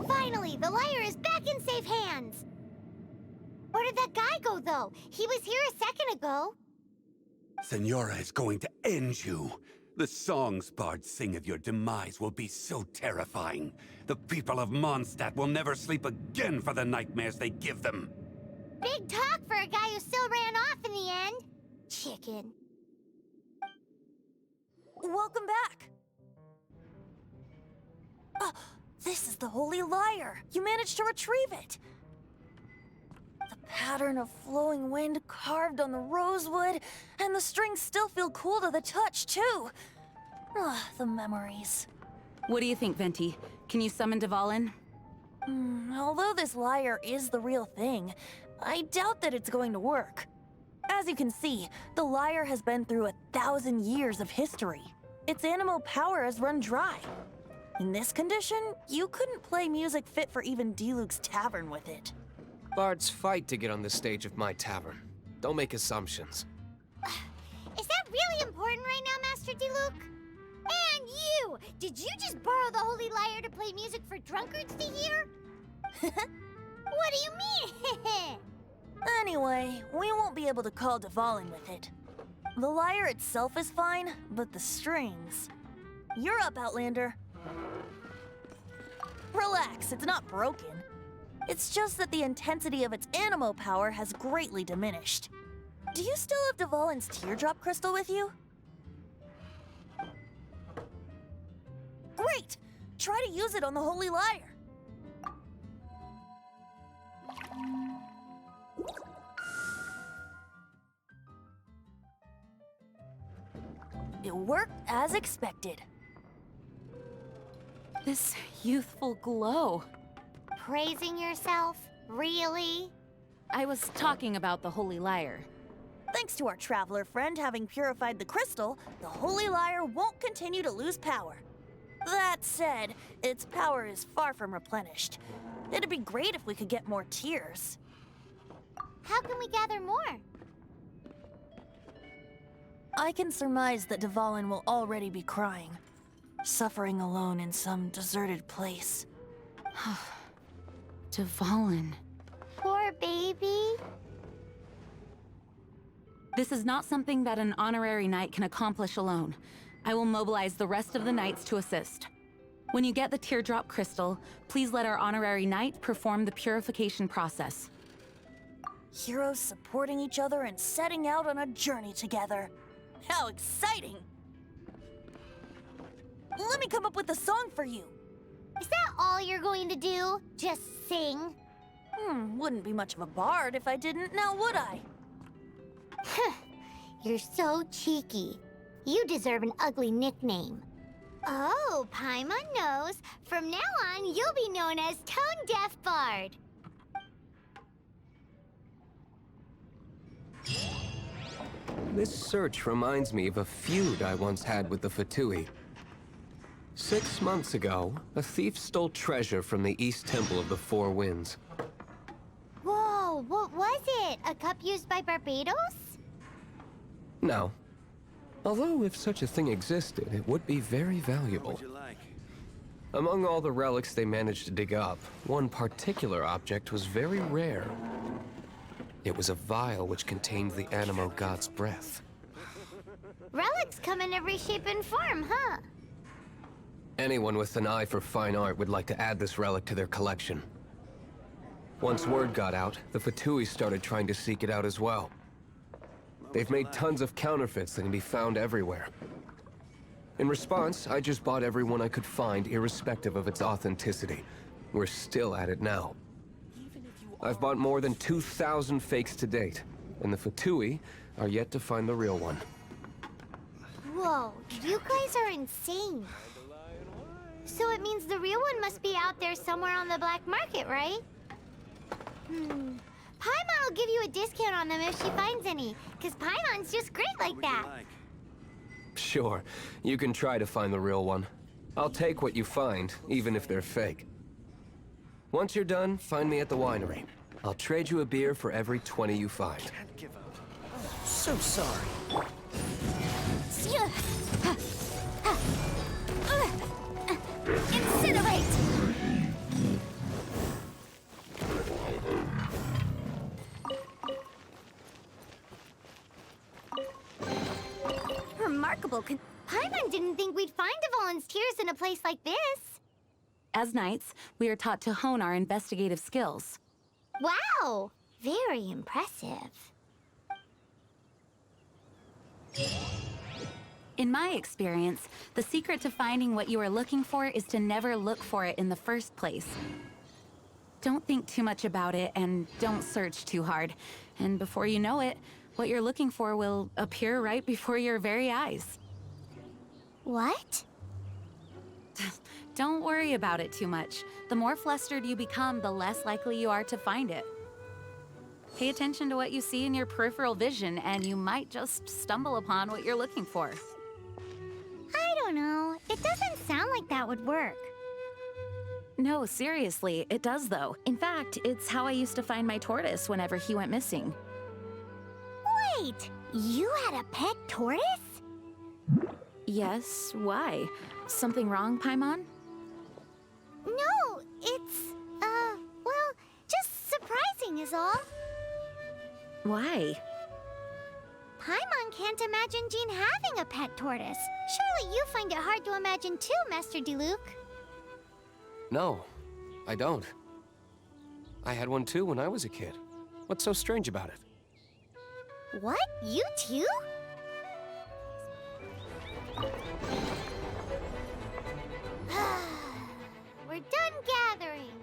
S1: Finally, the lyre is back in safe hands. Where did that guy go, though? He was here a second ago.
S13: Senora is going to end you. The songs bards sing of your demise will be so terrifying. The people of Mondstadt will never sleep again for the nightmares they give them.
S1: Big talk for a guy who still ran off in the end. Chicken.
S12: Welcome back. This is the Holy Lyre. You managed to retrieve it. The pattern of flowing wind carved on the rosewood, and the strings still feel cool to the touch, too. The memories.
S5: What do you think, Venti? Can you summon Dvalin?
S12: Although this lyre is the real thing, I doubt that it's going to work. As you can see, the lyre has been through 1,000 years of history. Its animal power has run dry. In this condition, you couldn't play music fit for even Diluc's tavern with it.
S6: Bards fight to get on the stage of my tavern. Don't make assumptions.
S1: Is that really important right now, Master Diluc? And you! Did you just borrow the Holy Lyre to play music for drunkards to hear? What do you mean?
S12: Anyway, we won't be able to call Dvalin with it. The lyre itself is fine, but the strings... You're up, Outlander. Relax, it's not broken. It's just that the intensity of its Anemo power has greatly diminished. Do you still have Dvalin's teardrop crystal with you? Great! Try to use it on the Holy Lyre. It worked as expected.
S5: This youthful glow.
S1: Praising yourself? Really?
S5: I was talking about the Holy Lyre.
S12: Thanks to our traveler friend having purified the crystal, the Holy Lyre won't continue to lose power. That said, its power is far from replenished. It'd be great if we could get more tears.
S1: How can we gather more?
S12: I can surmise that Dvalin will already be crying, suffering alone in some deserted place.
S5: Dvalin.
S1: Poor baby.
S5: This is not something that an honorary knight can accomplish alone. I will mobilize the rest of the knights to assist. When you get the teardrop crystal, please let our honorary knight perform the purification process.
S12: Heroes supporting each other and setting out on a journey together. How exciting! Let me come up with a song for you.
S1: Is that all you're going to do? Just sing?
S12: Wouldn't be much of a bard if I didn't, now would I?
S1: You're so cheeky. You deserve an ugly nickname. Oh, Paimon knows. From now on, you'll be known as Tone Deaf Bard.
S6: This search reminds me of a feud I once had with the Fatui. 6 months ago, a thief stole treasure from the East Temple of the Four Winds.
S1: Whoa, what was it? A cup used by Barbatos?
S6: No. Although if such a thing existed, it would be very valuable. Among all the relics they managed to dig up, one particular object was very rare. It was a vial which contained the Anemo god's breath.
S1: Relics come in every shape and form, huh?
S6: Anyone with an eye for fine art would like to add this relic to their collection. Once word got out, the Fatui started trying to seek it out as well. They've made tons of counterfeits that can be found everywhere. In response, I just bought every one I could find, irrespective of its authenticity. We're still at it now. I've bought more than 2,000 fakes to date, and the Fatui are yet to find the real one.
S1: Whoa, you guys are insane. So it means the real one must be out there somewhere on the black market, right? Paimon will give you a discount on them if she finds any, because Paimon's just great like that.
S6: Sure, you can try to find the real one. I'll take what you find, even if they're fake. Once you're done, find me at the winery. I'll trade you a beer for every 20 you find.
S11: So sorry.
S2: Incinerate!
S1: Remarkable. Paimon didn't think we'd find the volunteers in a place like this.
S5: As knights, we are taught to hone our investigative skills.
S1: Wow, very impressive.
S5: In my experience, the secret to finding what you are looking for is to never look for it in the first place. Don't think too much about it and don't search too hard. And before you know it, what you're looking for will appear right before your very eyes.
S1: What?
S5: Don't worry about it too much. The more flustered you become, the less likely you are to find it. Pay attention to what you see in your peripheral vision, and you might just stumble upon what you're looking for.
S1: I don't know. It doesn't sound like that would work.
S5: No, seriously, it does though. In fact, it's how I used to find my tortoise whenever he went missing.
S1: Wait, you had a pet tortoise?
S5: Yes, why? Something wrong, Paimon?
S1: No, it's, well, just surprising is all.
S5: Why?
S1: Paimon can't imagine Jean having a pet tortoise. Surely you find it hard to imagine too, Master Diluc.
S6: No, I don't. I had one too when I was a kid. What's so strange about it?
S1: What? You too? We're done gathering.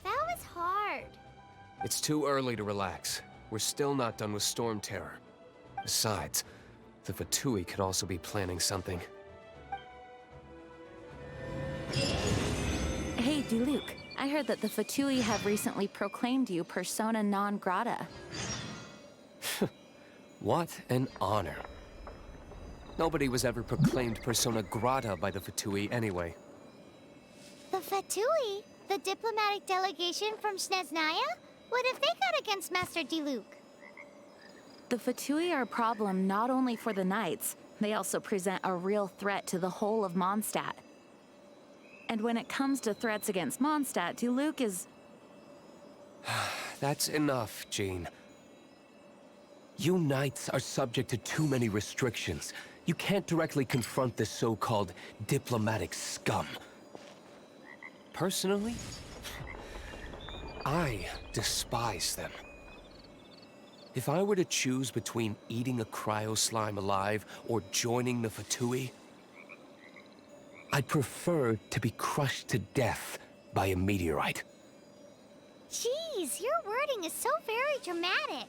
S1: That was hard.
S6: It's too early to relax. We're still not done with Storm Terror. Besides, the Fatui could also be planning something.
S5: Hey, Diluc. I heard that the Fatui have recently proclaimed you persona non grata.
S6: What an honor. Nobody was ever proclaimed persona grata by the Fatui anyway.
S1: The Fatui? The diplomatic delegation from Sneznaya? What have they got against Master Diluc?
S5: The Fatui are a problem not only for the knights, they also present a real threat to the whole of Mondstadt. And when it comes to threats against Mondstadt, Diluc is...
S6: That's enough, Jean. You knights are subject to too many restrictions. You can't directly confront this so-called diplomatic scum. Personally, I despise them. If I were to choose between eating a cryo-slime alive or joining the Fatui, I'd prefer to be crushed to death by a meteorite.
S1: Jeez, your wording is so very dramatic.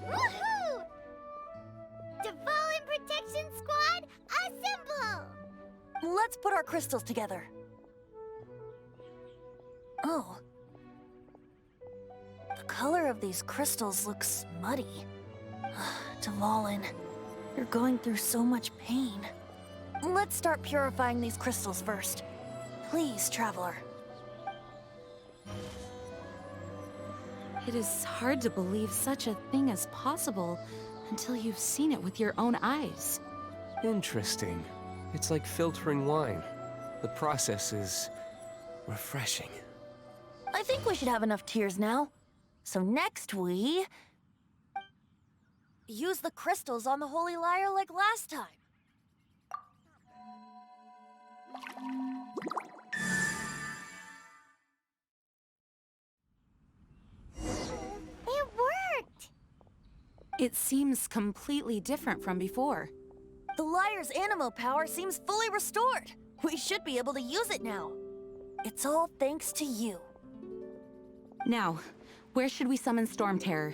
S1: Woohoo! Devolin Protection Squad, assemble!
S12: Let's put our crystals together. Oh. The color of these crystals looks muddy. Devolin, you're going through so much pain. Let's start purifying these crystals first. Please, Traveler.
S5: It is hard to believe such a thing is possible until you've seen it with your own eyes.
S6: Interesting. It's like filtering wine. The process is refreshing.
S12: I think we should have enough tears now. So next we... use the crystals on the Holy Lyre like last time.
S1: It worked!
S5: It seems completely different from before.
S12: The Lyre's Anemo power seems fully restored. We should be able to use it now. It's all thanks to you.
S5: Now, where should we summon Storm Terror?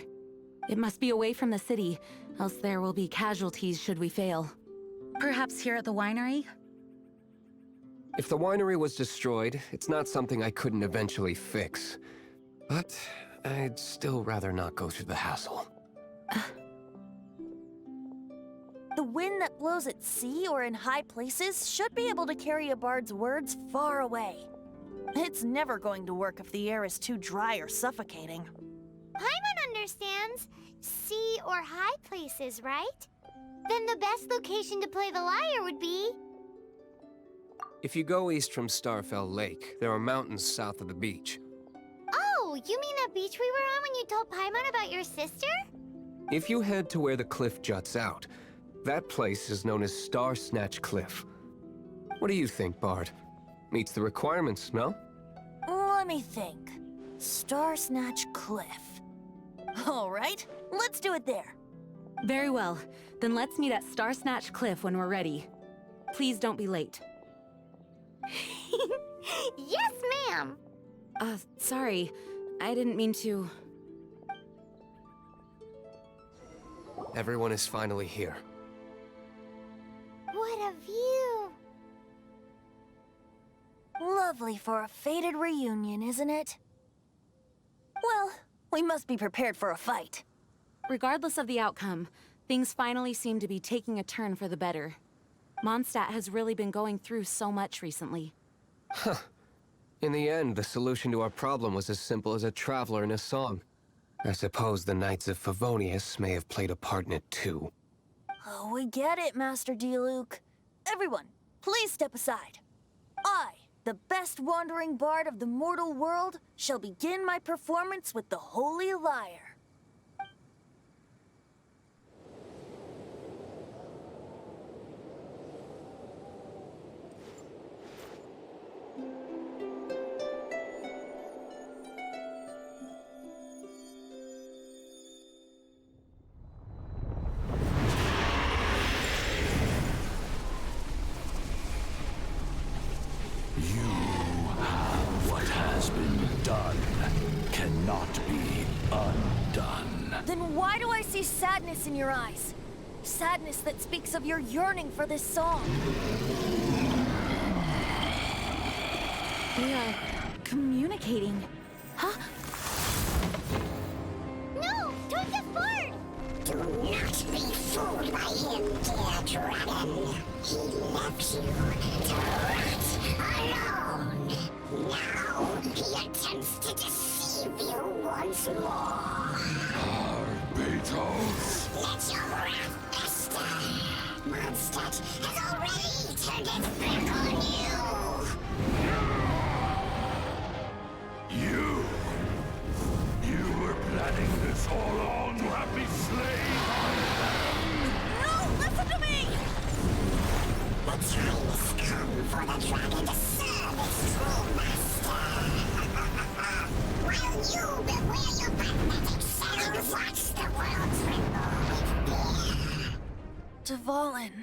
S5: It must be away from the city, else there will be casualties should we fail. Perhaps here at the winery?
S6: If the winery was destroyed, it's not something I couldn't eventually fix. But I'd still rather not go through the hassle.
S12: The wind that blows at sea or in high places should be able to carry a bard's words far away. It's never going to work if the air is too dry or suffocating.
S1: Paimon understands sea or high places, right? Then the best location to play the lyre would be...
S6: If you go east from Starfell Lake, there are mountains south of the beach.
S1: Oh, you mean that beach we were on when you told Paimon about your sister?
S6: If you head to where the cliff juts out, that place is known as Star Snatch Cliff. What do you think, Bard? Meets the requirements, no?
S12: Let me think. Star Snatch Cliff. All right, let's do it there.
S5: Very well. Then let's meet at Star Snatch Cliff when we're ready. Please don't be late.
S1: Yes, ma'am!
S5: Sorry. I didn't mean to...
S6: Everyone is finally here.
S1: What a view!
S12: Lovely for a fated reunion, isn't it? Well, we must be prepared for a fight.
S5: Regardless of the outcome, things finally seem to be taking a turn for the better. Mondstadt has really been going through so much recently.
S6: Huh. In the end, the solution to our problem was as simple as a traveler in a song. I suppose the Knights of Favonius may have played a part in it too.
S12: Oh, we get it, Master D-Luke. Everyone, please step aside. I, the best wandering bard of the mortal world, shall begin my performance with the Holy Lyre.
S8: What has been done cannot be undone.
S12: Then why do I see sadness in your eyes? Sadness that speaks of your yearning for this song.
S5: They are communicating. Huh?
S1: No! Don't get bored!
S14: Do not be fooled by him, dear dragon. He left you to rot alone. Now he attempts to deceive you once more.
S8: Barbatos.
S14: Let your wrath fester. Mondstadt has already turned its back on you.
S8: You were planning this all
S14: time has come for the dragon to serve its true master. While you beware your magnetic cells, watch the world tremble with fear.
S12: Dvalin.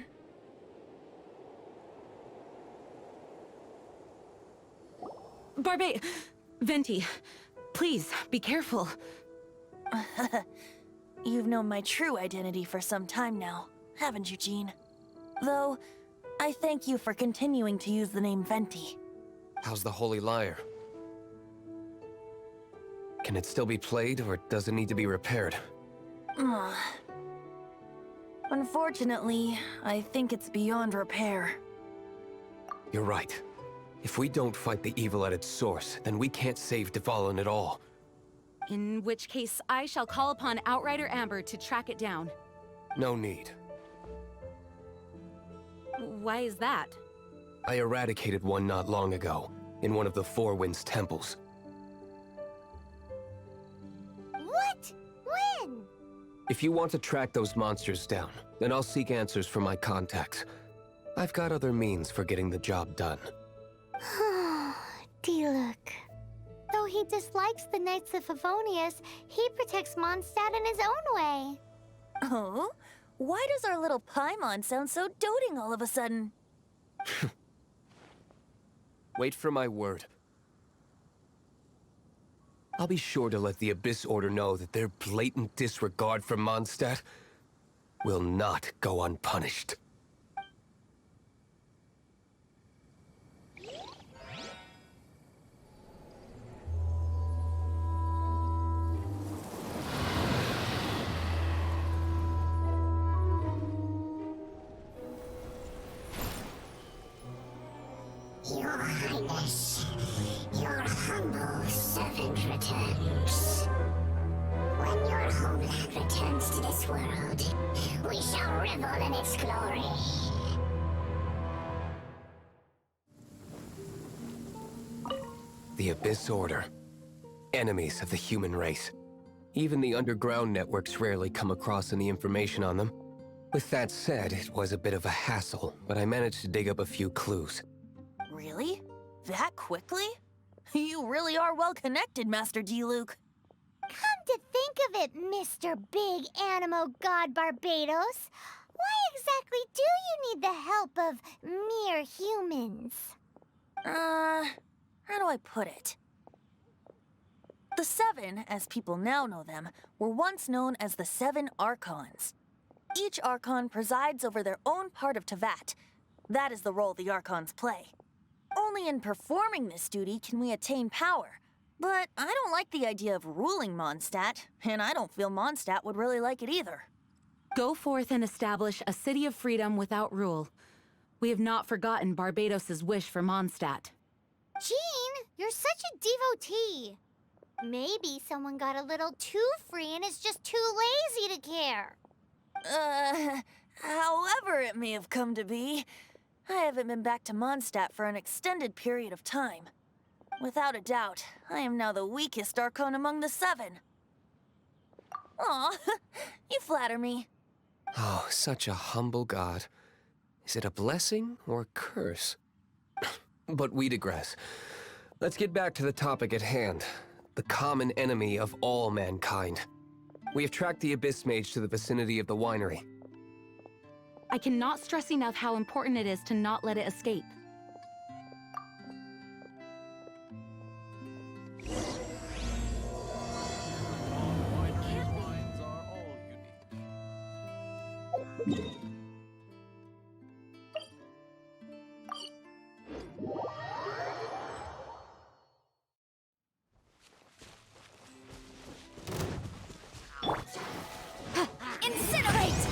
S5: Venti, please, be careful.
S12: You've known my true identity for some time now, haven't you, Jean? Though, I thank you for continuing to use the name Venti.
S6: How's the Holy Lyre? Can it still be played, or does it need to be repaired?
S12: Unfortunately, I think it's beyond repair.
S6: You're right. If we don't fight the evil at its source, then we can't save Dvalin at all.
S5: In which case, I shall call upon Outrider Amber to track it down.
S6: No need.
S5: Why is that?
S6: I eradicated one not long ago, in one of the Four Winds temples.
S1: What? When?
S6: If you want to track those monsters down, then I'll seek answers from my contacts. I've got other means for getting the job done.
S1: Diluc. Though he dislikes the Knights of Favonius, he protects Mondstadt in his own way.
S12: Oh? Why does our little Paimon sound so doting all of a sudden?
S6: Wait for my word. I'll be sure to let the Abyss Order know that their blatant disregard for Mondstadt will not go unpunished.
S14: Your Highness, your humble servant returns. When your homeland returns to this world, we shall revel in its glory.
S6: The Abyss Order. Enemies of the human race. Even the underground networks rarely come across any information on them. With that said, it was a bit of a hassle, but I managed to dig up a few clues.
S12: Really? That quickly? You really are well connected, Master Diluc.
S1: Come to think of it, Mr. Big Anemo God Barbatos, why exactly do you need the help of mere humans?
S12: How do I put it? The Seven, as people now know them, were once known as the Seven Archons. Each Archon presides over their own part of Teyvat. That is the role the Archons play. Only in performing this duty can we attain power. But I don't like the idea of ruling Mondstadt, and I don't feel Mondstadt would really like it either.
S5: Go forth and establish a city of freedom without rule. We have not forgotten Barbatos' wish for Mondstadt.
S1: Jean, you're such a devotee. Maybe someone got a little too free and is just too lazy to care.
S12: However it may have come to be, I haven't been back to Mondstadt for an extended period of time. Without a doubt, I am now the weakest Archon among the Seven. Aw, you flatter me.
S6: Oh, such a humble god. Is it a blessing or a curse? But we digress. Let's get back to the topic at hand. The common enemy of all mankind. We have tracked the Abyss Mage to the vicinity of the winery.
S5: I cannot stress enough how important it is to not let it escape.
S1: Incinerate!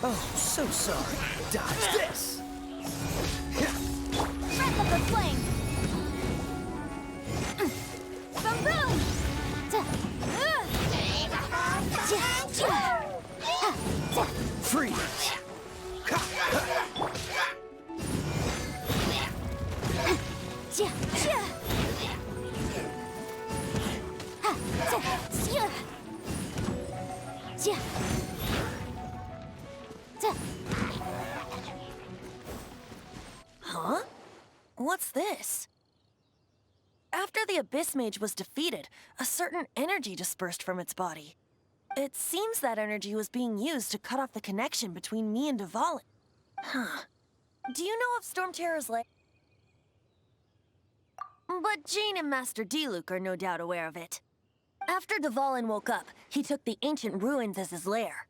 S11: Oh, so sorry. Dodge this!
S1: Breath of the flame! Boom!
S11: Freeze!
S12: What's this? After the Abyss Mage was defeated, a certain energy dispersed from its body. It seems that energy was being used to cut off the connection between me and Dvalin. Huh. Do you know of Storm Terror's lair? But Jane and Master Diluc are no doubt aware of it. After Dvalin woke up, he took the ancient ruins as his lair.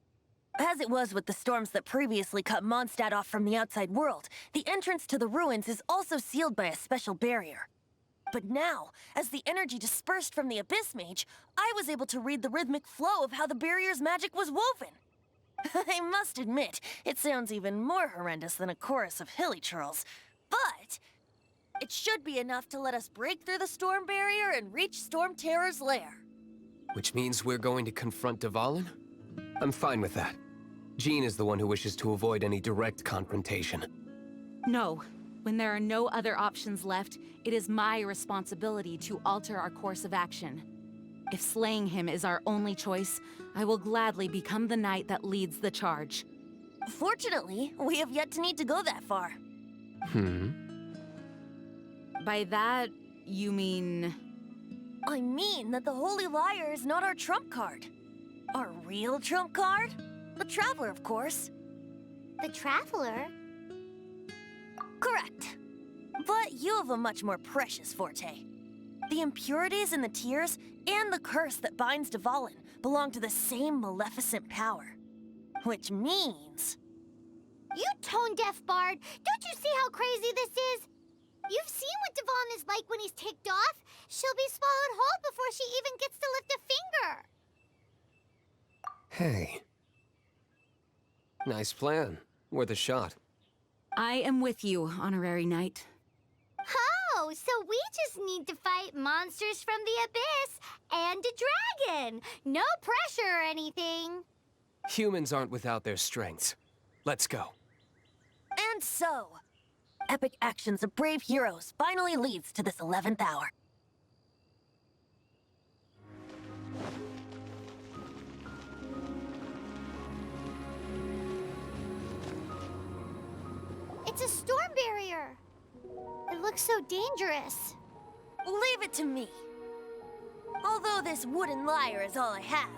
S12: As it was with the storms that previously cut Mondstadt off from the outside world, the entrance to the ruins is also sealed by a special barrier. But now, as the energy dispersed from the Abyss Mage, I was able to read the rhythmic flow of how the barrier's magic was woven. I must admit, it sounds even more horrendous than a chorus of hilly churls, but it should be enough to let us break through the storm barrier and reach Storm Terror's lair.
S6: Which means we're going to confront Dvalin? I'm fine with that. Jean is the one who wishes to avoid any direct confrontation.
S5: No. When there are no other options left, it is my responsibility to alter our course of action. If slaying him is our only choice, I will gladly become the knight that leads the charge.
S12: Fortunately, we have yet to need to go that far.
S5: By that, you mean...
S12: I mean that the Holy Liar is not our trump card. Our real trump card? The Traveler, of course.
S1: The Traveler?
S12: Correct. But you have a much more precious forte. The impurities in the tears and the curse that binds Dvalin belong to the same maleficent power. Which means...
S1: You tone-deaf bard! Don't you see how crazy this is? You've seen what Dvalin is like when he's ticked off. She'll be swallowed whole before she even gets to lift a finger.
S6: Hey. Nice plan. Worth a shot.
S5: I am with you, Honorary Knight.
S1: Oh, so we just need to fight monsters from the Abyss and a dragon. No pressure or anything.
S6: Humans aren't without their strengths. Let's go.
S12: And so, epic actions of brave heroes finally leads to this 11th hour.
S1: It's a storm barrier. It looks so dangerous.
S12: Leave it to me. Although this wooden lyre is all I have.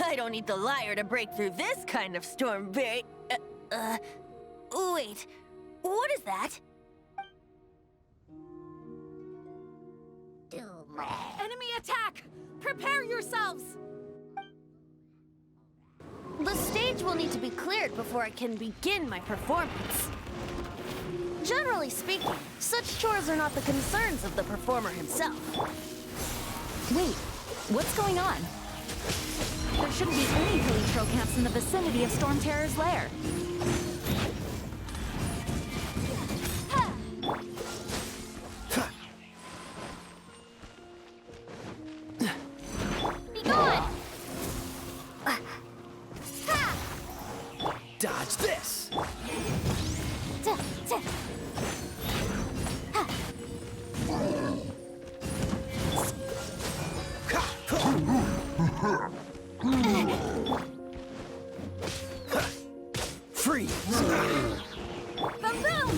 S12: I don't need the lyre to break through this kind of storm barrier. Wait. What is that?
S5: Enemy attack! Prepare yourselves!
S12: The stage will need to be cleared before I can begin my performance. Generally speaking, such chores are not the concerns of the performer himself.
S5: Wait, what's going on? There shouldn't be any hilly troll camps in the vicinity of Storm Terror's lair.
S1: Be gone!
S11: Dodge this! Freeze!
S1: Boom, boom!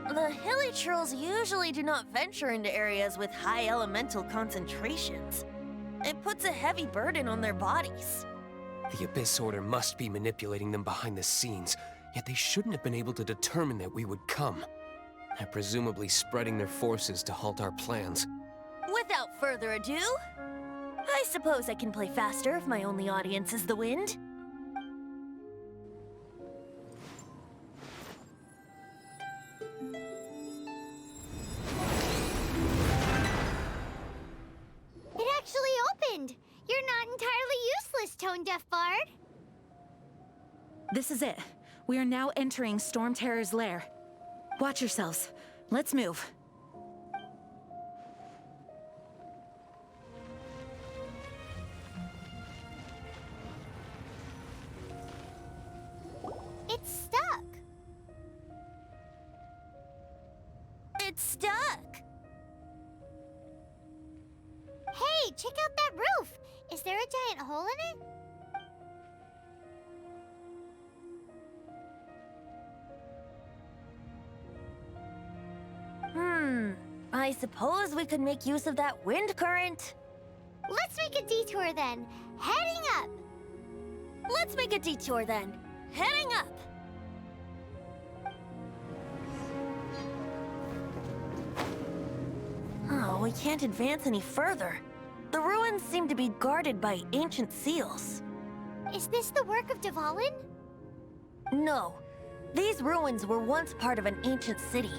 S12: The hilly trolls usually do not venture into areas with high elemental concentrations. It puts a heavy burden on their bodies.
S6: The Abyss Order must be manipulating them behind the scenes, yet they shouldn't have been able to determine that we would come. They're presumably spreading their forces to halt our plans.
S12: Without further ado, I suppose I can play faster if my only audience is the wind.
S1: It actually opened! You're not entirely useless, tone-deaf bard.
S5: This is it. We are now entering Storm Terror's lair. Watch yourselves. Let's move.
S1: It's stuck.
S12: It's stuck.
S1: check out that roof! Is there a giant hole in it?
S12: I suppose we could make use of that wind current.
S1: Let's make a detour then. Heading up!
S12: Let's make a detour then. Heading up! Oh, we can't advance any further. The ruins seem to be guarded by ancient seals.
S1: Is this the work of Dvalin?
S12: No. These ruins were once part of an ancient city.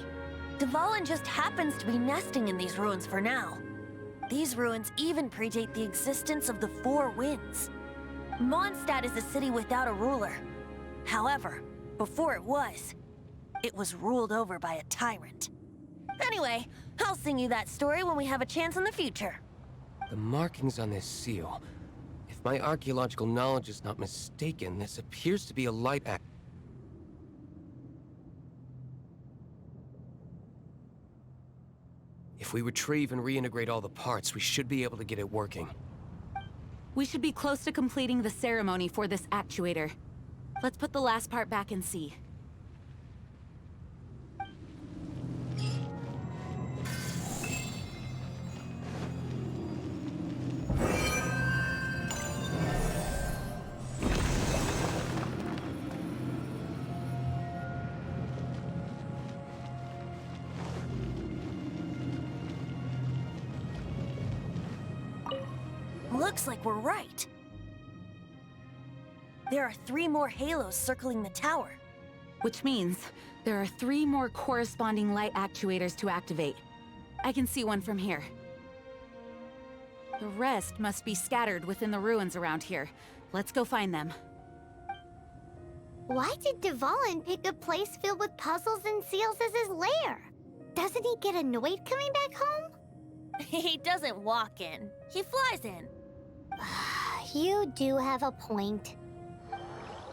S12: Dvalin just happens to be nesting in these ruins for now. These ruins even predate the existence of the Four Winds. Mondstadt is a city without a ruler. However, before it was ruled over by a tyrant. Anyway, I'll sing you that story when we have a chance in the future.
S6: The markings on this seal. If my archaeological knowledge is not mistaken, this appears to be a light act. If we retrieve and reintegrate all the parts, we should be able to get it working.
S5: We should be close to completing the ceremony for this actuator. Let's put the last part back and see.
S12: Looks like we're right. There are 3 more halos circling the tower.
S5: Which means there are 3 more corresponding light actuators to activate. I can see one from here. The rest must be scattered within the ruins around here. Let's go find them.
S1: Why did Dvalin pick a place filled with puzzles and seals as his lair? Doesn't he get annoyed coming back home?
S12: He doesn't walk in. He flies in.
S1: You do have a point.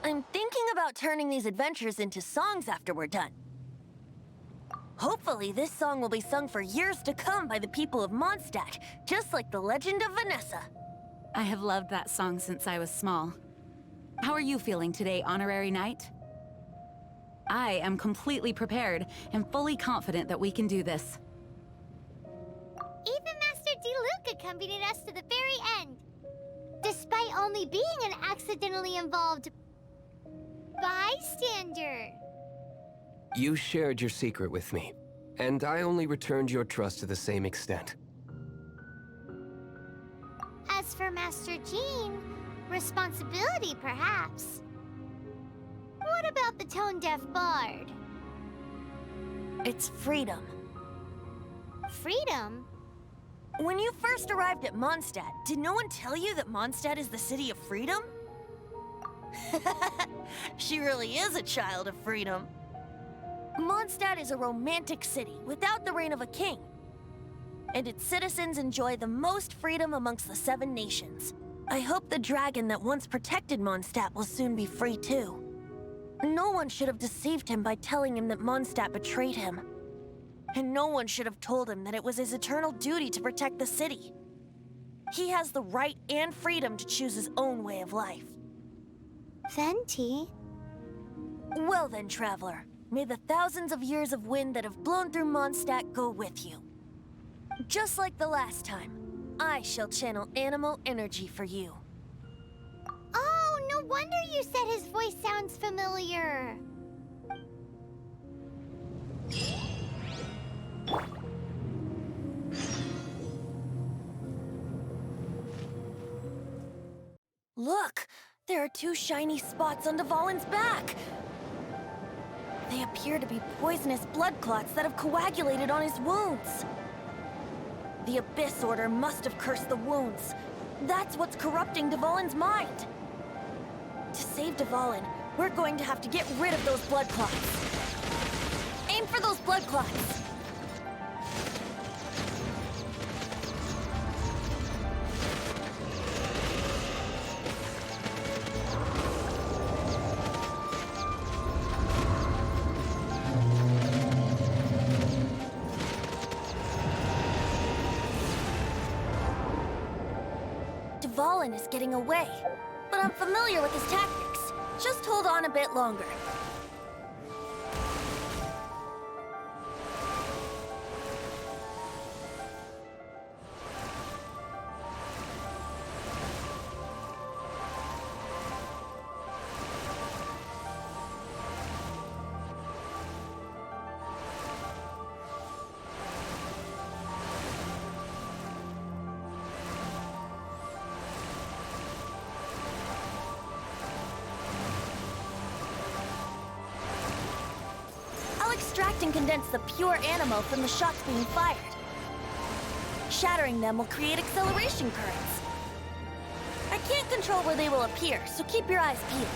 S12: I'm thinking about turning these adventures into songs after we're done. Hopefully, this song will be sung for years to come by the people of Mondstadt, just like the legend of Vanessa.
S5: I have loved that song since I was small. How are you feeling today, Honorary Knight? I am completely prepared and fully confident that we can do this.
S1: Even Master Diluc accompanied us to the very end. Despite only being an accidentally involved bystander.
S6: You shared your secret with me, and I only returned your trust to the same extent.
S1: As for Master Jean, responsibility perhaps. What about the tone-deaf bard?
S12: It's freedom.
S1: Freedom?
S12: When you first arrived at Mondstadt, did no one tell you that Mondstadt is the city of freedom? She really is a child of freedom. Mondstadt is a romantic city without the reign of a king. And its citizens enjoy the most freedom amongst the 7 nations. I hope the dragon that once protected Mondstadt will soon be free too. No one should have deceived him by telling him that Mondstadt betrayed him. And no one should have told him that it was his eternal duty to protect the city. He has the right and freedom to choose his own way of life.
S1: Venti?
S12: Well then, traveler, may the thousands of years of wind that have blown through Mondstadt go with you. Just like the last time, I shall channel Anemo energy for you.
S1: Oh, no wonder you said his voice sounds familiar.
S12: Look! There are 2 shiny spots on Dvalin's back! They appear to be poisonous blood clots that have coagulated on his wounds. The Abyss Order must have cursed the wounds. That's what's corrupting Dvalin's mind. To save Dvalin, we're going to have to get rid of those blood clots. Aim for those blood clots! Dvalin is getting away, but I'm familiar with his tactics. Just hold on a bit longer. Extract and condense the pure Anemo from the shots being fired. Shattering them will create acceleration currents. I can't control where they will appear, so keep your eyes peeled.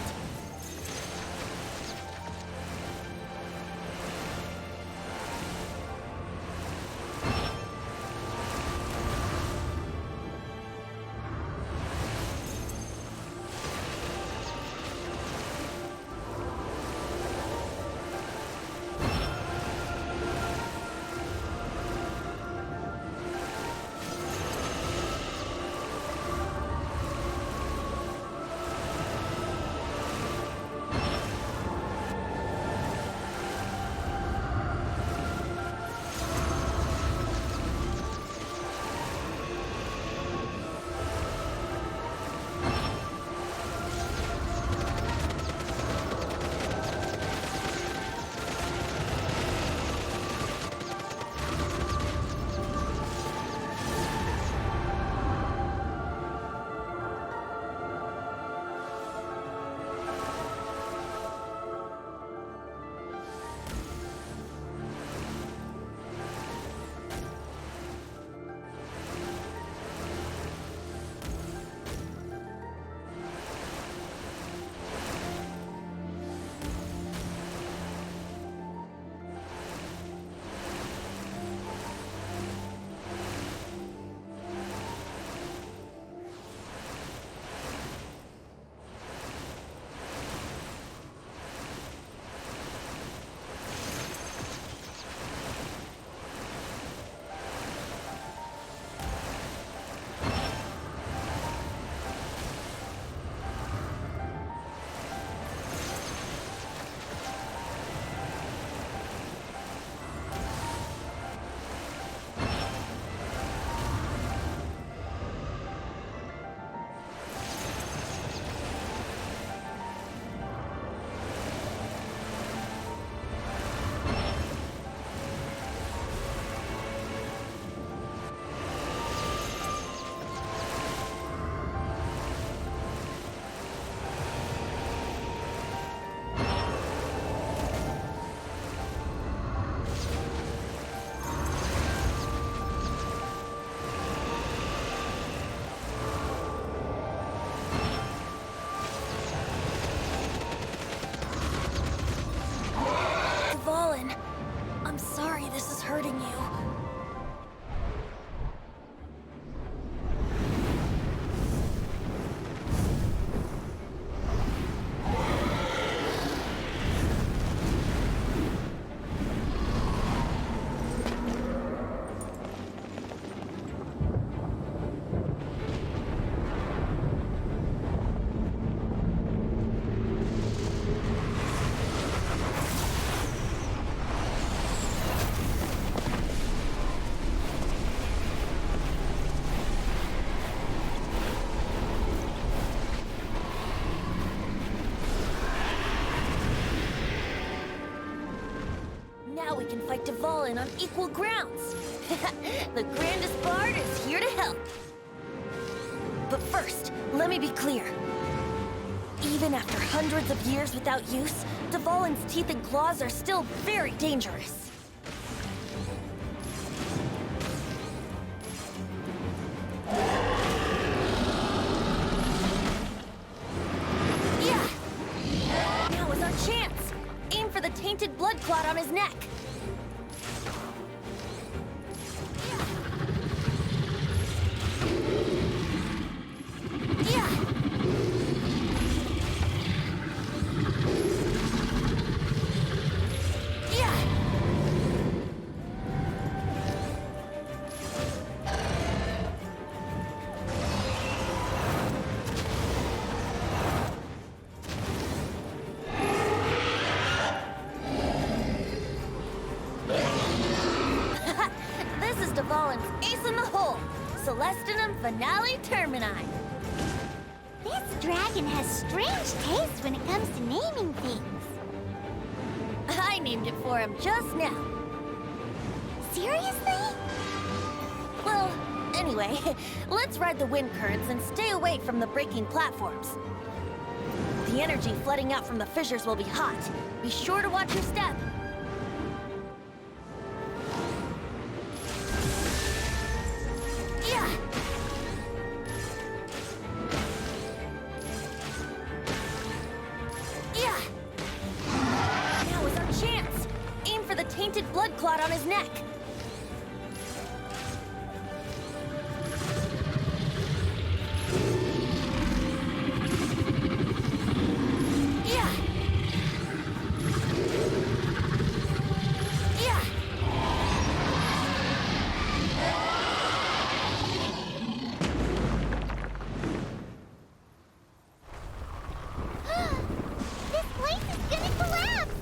S12: hurting you. Now we can fight Dvalin on equal grounds. The grandest bard is here to help. But first, let me be clear. Even after hundreds of years without use, Dvalin's teeth and claws are still very dangerous. Yeah! Now is our chance! Aim for the tainted blood clot on his neck. Celestinum Finale Termini.
S1: This dragon has strange taste when it comes to naming things.
S12: I named it for him just now.
S1: Seriously?
S12: Well, anyway, let's ride the wind currents and stay away from the breaking platforms. The energy flooding out from the fissures will be hot. Be sure to watch your step. Yeah! Yeah! Now is our chance! Aim for the tainted blood clot on his neck. Yeah! Yeah!
S1: This place is gonna collapse!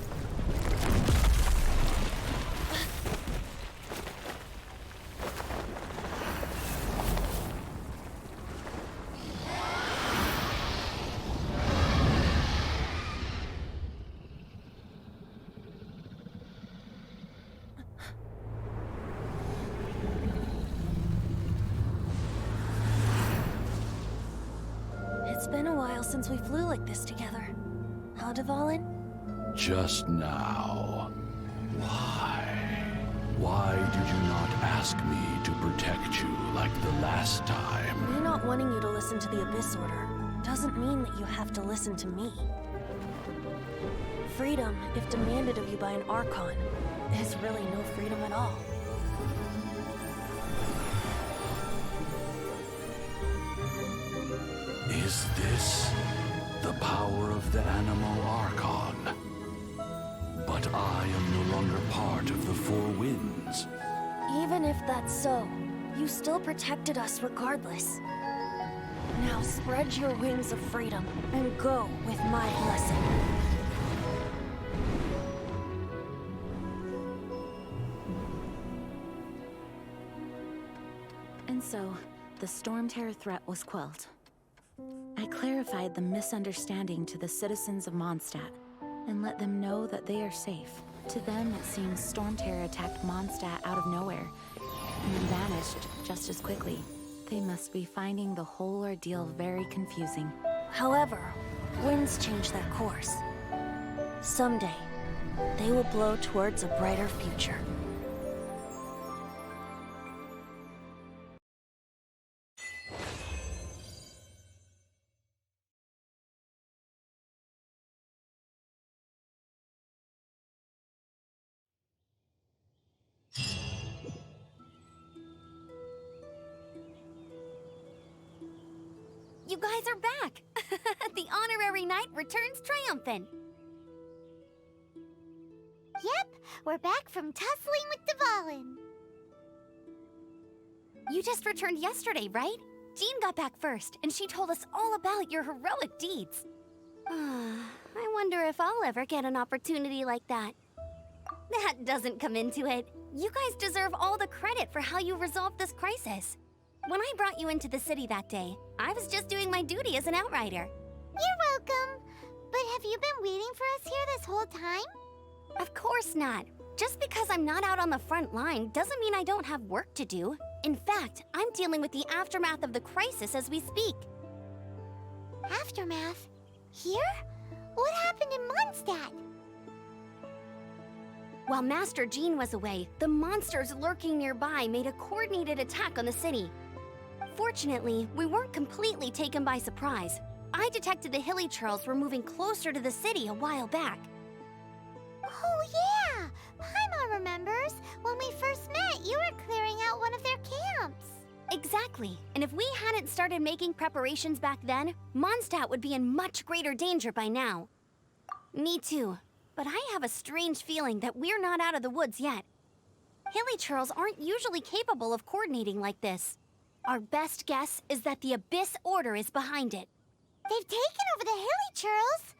S12: It's been a while since we flew like this together. Huh, Dvalin?
S8: Just now. Why? Why did you not ask me to protect you like the last time?
S12: Me not wanting you to listen to the Abyss Order doesn't mean that you have to listen to me. Freedom, if demanded of you by an Archon, is really no freedom at all.
S8: Is this the power of the Anemo Archon? But I am no longer part of the Four Winds.
S12: Even if that's so, you still protected us regardless. Now spread your wings of freedom and go with my blessing.
S5: And so, the Storm Terror threat was quelled. I clarified the misunderstanding to the citizens of Mondstadt and let them know that they are safe. To them, it seems Storm Terror attacked Mondstadt out of nowhere and then vanished just as quickly. They must be finding the whole ordeal very confusing.
S12: However, winds change their course. Someday, they will blow towards a brighter future.
S2: You guys are back! The honorary knight returns triumphant.
S1: Yep, we're back from tussling with Dvalin.
S2: You just returned yesterday, right? Jean got back first, and she told us all about your heroic deeds. I wonder if I'll ever get an opportunity like that. That doesn't come into it. You guys deserve all the credit for how you resolved this crisis. When I brought you into the city that day, I was just doing my duty as an outrider.
S1: You're welcome. But have you been waiting for us here this whole time?
S2: Of course not. Just because I'm not out on the front line doesn't mean I don't have work to do. In fact, I'm dealing with the aftermath of the crisis as we speak.
S1: Aftermath? Here? What happened in Mondstadt?
S2: While Master Jean was away, the monsters lurking nearby made a coordinated attack on the city. Fortunately, we weren't completely taken by surprise. I detected the Hilly Churls were moving closer to the city a while back.
S1: Oh yeah! Paimon remembers. When we first met, you were clearing out one of their camps.
S2: Exactly. And if we hadn't started making preparations back then, Mondstadt would be in much greater danger by now. Me too. But I have a strange feeling that we're not out of the woods yet. Hilly Churls aren't usually capable of coordinating like this. Our best guess is that the Abyss Order is behind it.
S1: They've taken over the Hilly Churls?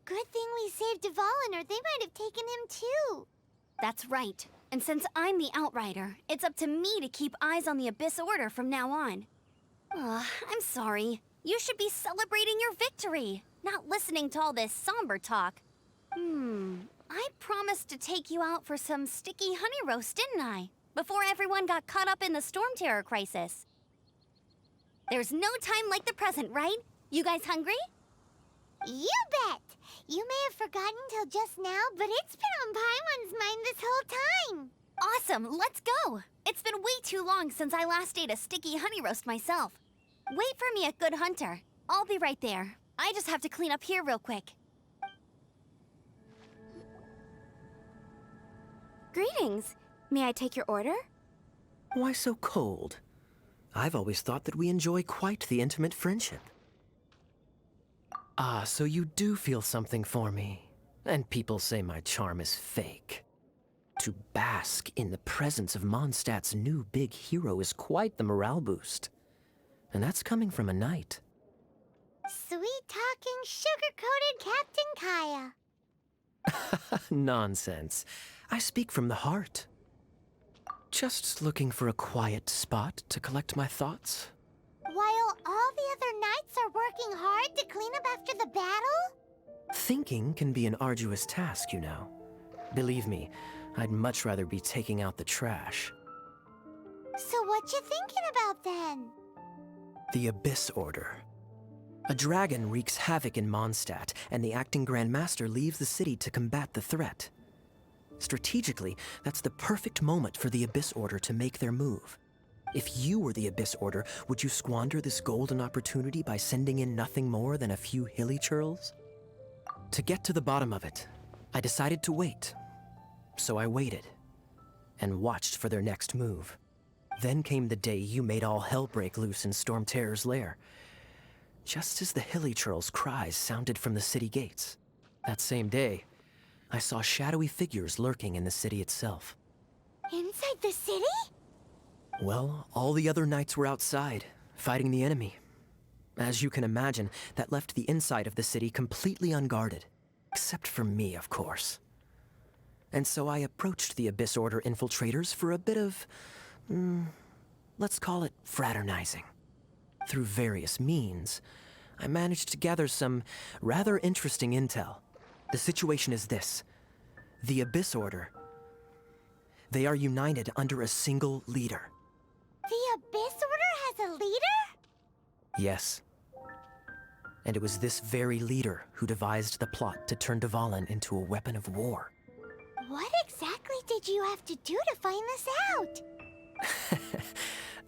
S1: Good thing we saved Dvalin, or they might have taken him too.
S2: That's right. And since I'm the Outrider, it's up to me to keep eyes on the Abyss Order from now on. I'm sorry. You should be celebrating your victory, not listening to all this somber talk. I promised to take you out for some sticky honey roast, didn't I? Before everyone got caught up in the storm terror crisis. There's no time like the present, right? You guys hungry?
S1: You bet! You may have forgotten till just now, but it's been on Paimon's mind this whole time.
S2: Awesome, let's go! It's been way too long since I last ate a sticky honey roast myself. Wait for me at Good Hunter. I'll be right there. I just have to clean up here real quick. Greetings. May I take your order?
S3: Why so cold? I've always thought that we enjoy quite the intimate friendship. Ah, so you do feel something for me. And people say my charm is fake. To bask in the presence of Mondstadt's new big hero is quite the morale boost. And that's coming from a knight.
S1: Sweet-talking, sugar-coated Captain Kaya.
S3: Nonsense. I speak from the heart. Just looking for a quiet spot to collect my thoughts.
S1: While all the other knights are working hard to clean up after the battle?
S3: Thinking can be an arduous task, you know. Believe me, I'd much rather be taking out the trash.
S1: So what you thinking about then?
S3: The Abyss Order. A dragon wreaks havoc in Mondstadt, and the acting Grand Master leaves the city to combat the threat. Strategically, that's the perfect moment for the Abyss Order to make their move. If you were the Abyss Order, would you squander this golden opportunity by sending in nothing more than a few hilly churls? To get to the bottom of it, I decided to wait. So I waited, and watched for their next move. Then came the day you made all hell break loose in Storm Terror's lair. Just as the hilly churls' cries sounded from the city gates. That same day, I saw shadowy figures lurking in the city itself.
S1: Inside the city?
S3: Well, all the other knights were outside, fighting the enemy. As you can imagine, that left the inside of the city completely unguarded. Except for me, of course. And so I approached the Abyss Order infiltrators for a bit of, let's call it fraternizing. Through various means, I managed to gather some rather interesting intel. The situation is this. The Abyss Order. They are united under a single leader.
S1: The Abyss Order has a leader?
S3: Yes. And it was this very leader who devised the plot to turn Dvalin into a weapon of war.
S1: What exactly did you have to do to find this out?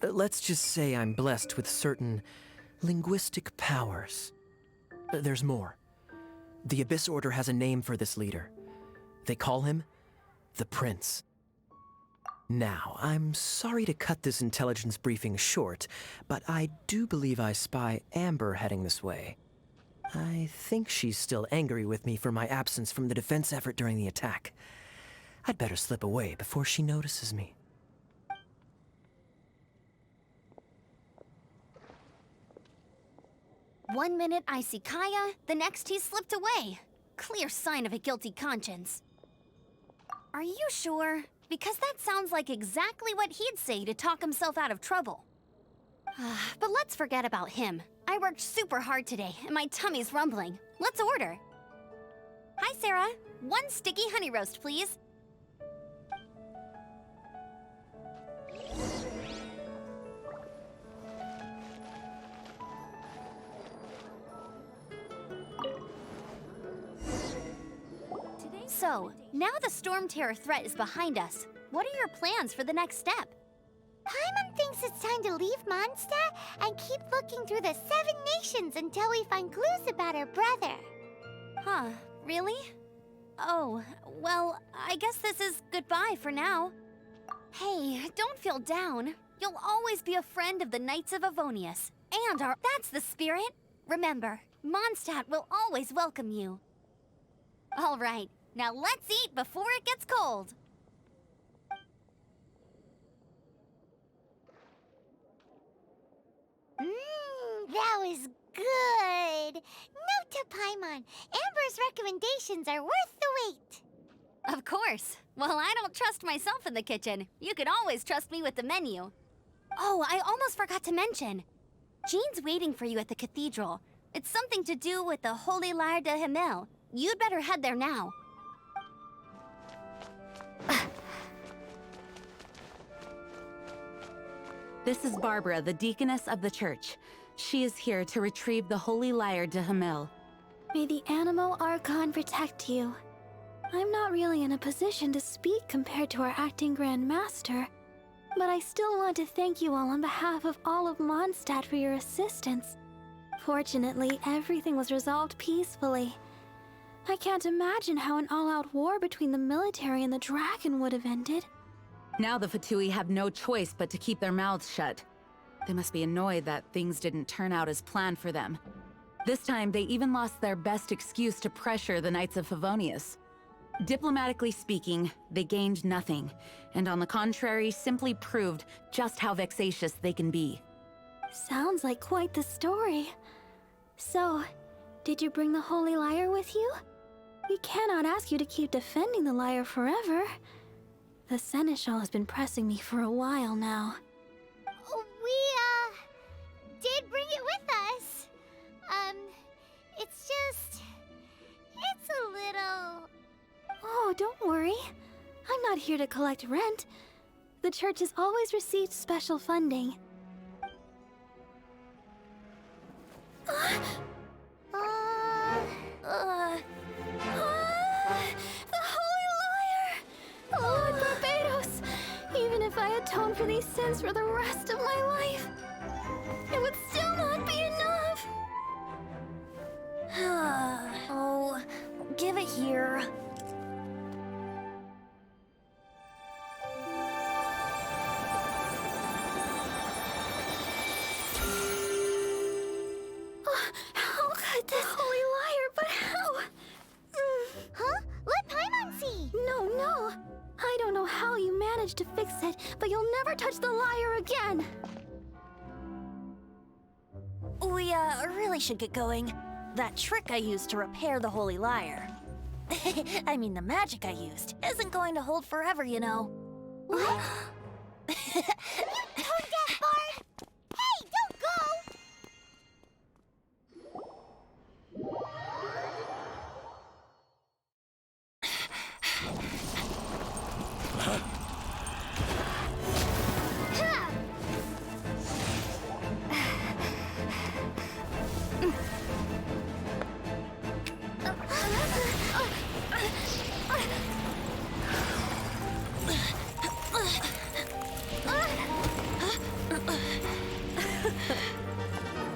S3: Let's just say I'm blessed with certain linguistic powers. There's more. The Abyss Order has a name for this leader. They call him the Prince. Now, I'm sorry to cut this intelligence briefing short, but I do believe I spy Amber heading this way. I think she's still angry with me for my absence from the defense effort during the attack. I'd better slip away before she notices me.
S2: One minute I see Kaya, the next he slipped away. Clear sign of a guilty conscience. Are you sure? Because that sounds like exactly what he'd say to talk himself out of trouble. But let's forget about him. I worked super hard today, and my tummy's rumbling. Let's order. Hi, Sarah. One sticky honey roast, please. So, now the Storm Terror threat is behind us. What are your plans for the next step?
S1: Paimon thinks it's time to leave Mondstadt and keep looking through the 7 nations until we find clues about her brother.
S2: Huh, really? Oh, well, I guess this is goodbye for now. Hey, don't feel down. You'll always be a friend of the Knights of Avonius. And that's the spirit. Remember, Mondstadt will always welcome you. All right, now let's eat before it gets cold.
S1: That was good. Note to Paimon, Amber's recommendations are worth the wait.
S2: Of course. Well, I don't trust myself in the kitchen. You can always trust me with the menu. Oh, I almost forgot to mention. Jean's waiting for you at the cathedral. It's something to do with the Holy Lyre de Himmel. You'd better head there now.
S5: This is Barbara, the deaconess of the church. She is here to retrieve the Holy Lyre de Himmel.
S15: May the Anemo Archon protect you. I'm not really in a position to speak compared to our acting Grand Master, but I still want to thank you all on behalf of all of Mondstadt for your assistance. Fortunately, everything was resolved peacefully. I can't imagine how an all-out war between the military and the dragon would have ended.
S5: Now the Fatui have no choice but to keep their mouths shut. They must be annoyed that things didn't turn out as planned for them. This time, they even lost their best excuse to pressure the Knights of Favonius. Diplomatically speaking, they gained nothing, and on the contrary, simply proved just how vexatious they can be.
S15: Sounds like quite the story. So, did you bring the Holy Lyre with you? We cannot ask you to keep defending the lyre forever. The Seneschal has been pressing me for a while now.
S1: We, did bring it with us. It's a little...
S15: Oh, don't worry. I'm not here to collect rent. The church has always received special funding. The Holy Lyre! Lord Barbatos! Even if I atone for these sins for the rest of my life, it would still not be enough!
S12: Oh, give it here.
S15: How could this Holy Lyre, but how?
S1: Huh? Let Paimon see!
S15: No. I don't know how you managed to fix it, but you'll never touch the lyre again!
S12: We, really should get going. That trick I used to repair the Holy Lyre. I mean, the magic I used isn't going to hold forever, you know.
S1: What? You tone-deaf bard! Hey, don't go!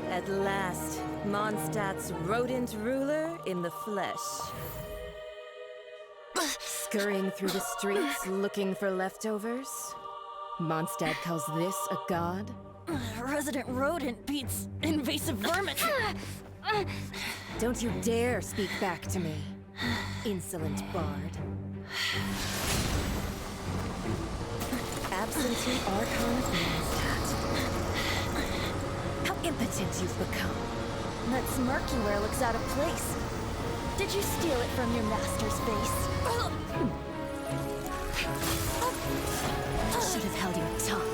S16: At last, Mondstadt's rodent ruler in the flesh. Scurrying through the streets looking for leftovers? Mondstadt calls this a god?
S12: Resident rodent beats invasive vermin.
S16: Don't you dare speak back to me, insolent bard. Absentee Archon of Mondstadt. How impotent you've become.
S12: That smirky wear looks out of place. Did you steal it from your master's face?
S16: Should have held your tongue.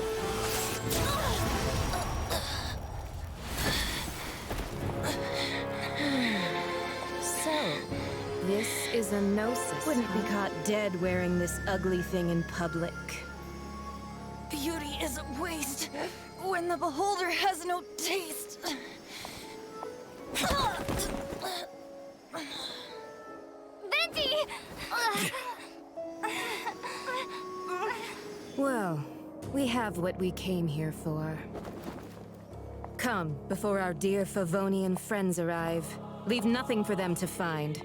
S16: So, this is a gnosis. Wouldn't be caught dead wearing this ugly thing in public.
S12: Beauty is a waste when the beholder has no taste.
S1: Venti!
S16: Well, we have what we came here for. Come, before our dear Favonian friends arrive. Leave nothing for them to find.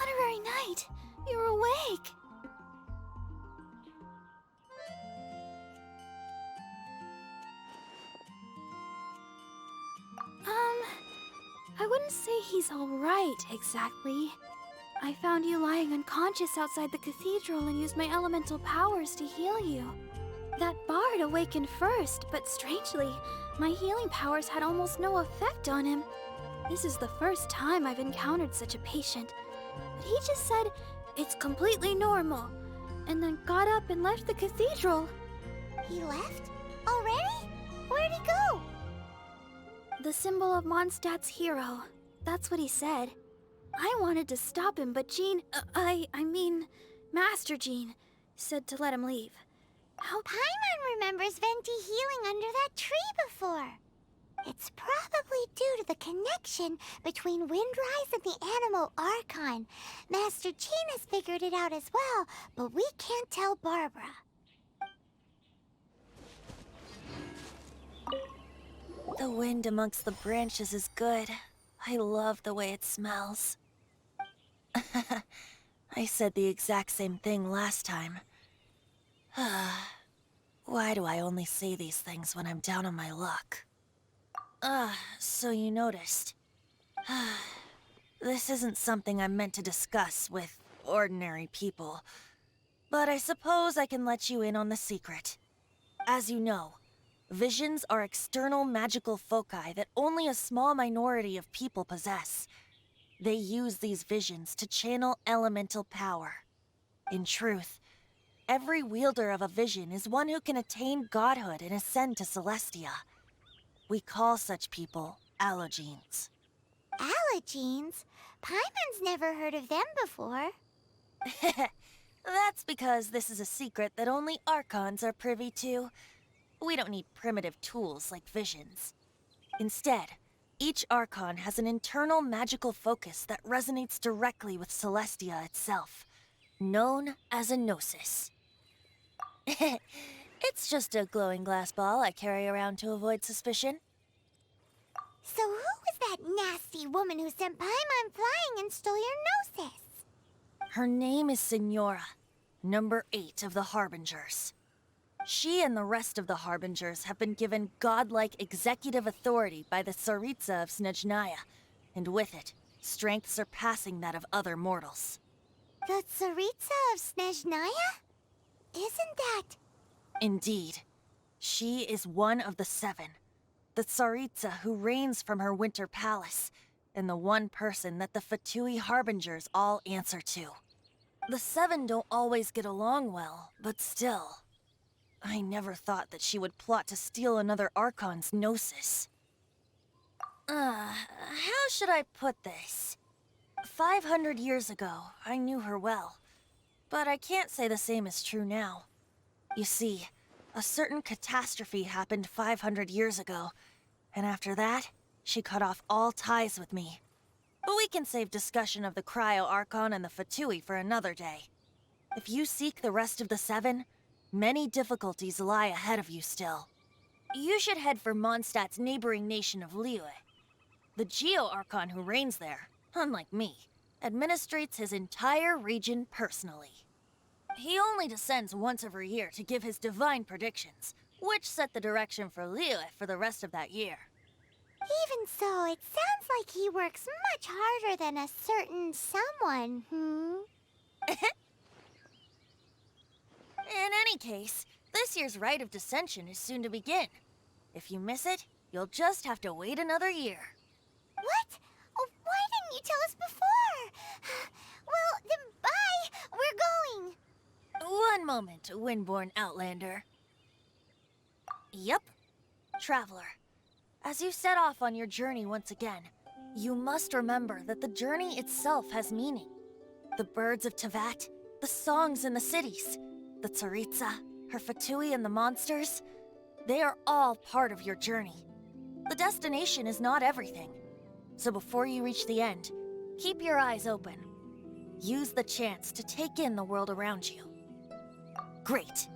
S15: Honorary Knight, you're awake. I wouldn't say he's all right, exactly. I found you lying unconscious outside the cathedral and used my elemental powers to heal you. That bard awakened first, but strangely, my healing powers had almost no effect on him. This is the first time I've encountered such a patient, but he just said, "It's completely normal," and then got up and left the cathedral.
S1: He left? Already? Where'd he go?
S15: The symbol of Mondstadt's hero. That's what he said. I wanted to stop him, but Jean, I mean, Master Jean, said to let him leave. How...
S1: Paimon remembers Venti healing under that tree before. It's probably due to the connection between Windrise and the Anemo Archon. Master Jean has figured it out as well, but we can't tell Barbara.
S12: The wind amongst the branches is good. I love the way it smells. I said the exact same thing last time. Why do I only say these things when I'm down on my luck? So you noticed. This isn't something I'm meant to discuss with ordinary people, but I suppose I can let you in on the secret. As you know, visions are external magical foci that only a small minority of people possess. They use these visions to channel elemental power. In truth, every wielder of a vision is one who can attain godhood and ascend to Celestia. We call such people allogenes.
S1: Allogenes? Paimon's never heard of them before.
S12: That's because this is a secret that only Archons are privy to. We don't need primitive tools like visions. Instead, each Archon has an internal magical focus that resonates directly with Celestia itself, known as a gnosis. It's just a glowing glass ball I carry around to avoid suspicion.
S1: So who was that nasty woman who sent Paimon flying and stole your gnosis?
S12: Her name is Senora, number 8 of the Harbingers. She and the rest of the Harbingers have been given godlike executive authority by the Tsaritsa of Snezhnaya, and with it, strength surpassing that of other mortals.
S1: The Tsaritsa of Snezhnaya? Isn't that...
S12: Indeed. She is one of the 7, the Tsaritsa who reigns from her winter palace, and the one person that the Fatui Harbingers all answer to. The 7 don't always get along well, but still... I never thought that she would plot to steal another Archon's gnosis. How should I put this? 500 years ago, I knew her well. But I can't say the same is true now. You see, a certain catastrophe happened 500 years ago, and after that, she cut off all ties with me. But we can save discussion of the Cryo Archon and the Fatui for another day. If you seek the rest of the 7, many difficulties lie ahead of you still. You should head for Mondstadt's neighboring nation of Liyue. The Geo-Archon who reigns there, unlike me, administrates his entire region personally. He only descends once every year to give his divine predictions, which set the direction for Liyue for the rest of that year.
S1: Even so, it sounds like he works much harder than a certain someone,
S12: In any case, this year's Rite of Descension is soon to begin. If you miss it, you'll just have to wait another year.
S1: What? Oh, why didn't you tell us before? Well, then bye! We're going!
S12: One moment, Windborn Outlander. Yep. Traveler, as you set off on your journey once again, you must remember that the journey itself has meaning. The birds of Tevat, the songs in the cities, the Tsaritsa, her Fatui and the monsters, they are all part of your journey. The destination is not everything. So before you reach the end, keep your eyes open. Use the chance to take in the world around you. Great.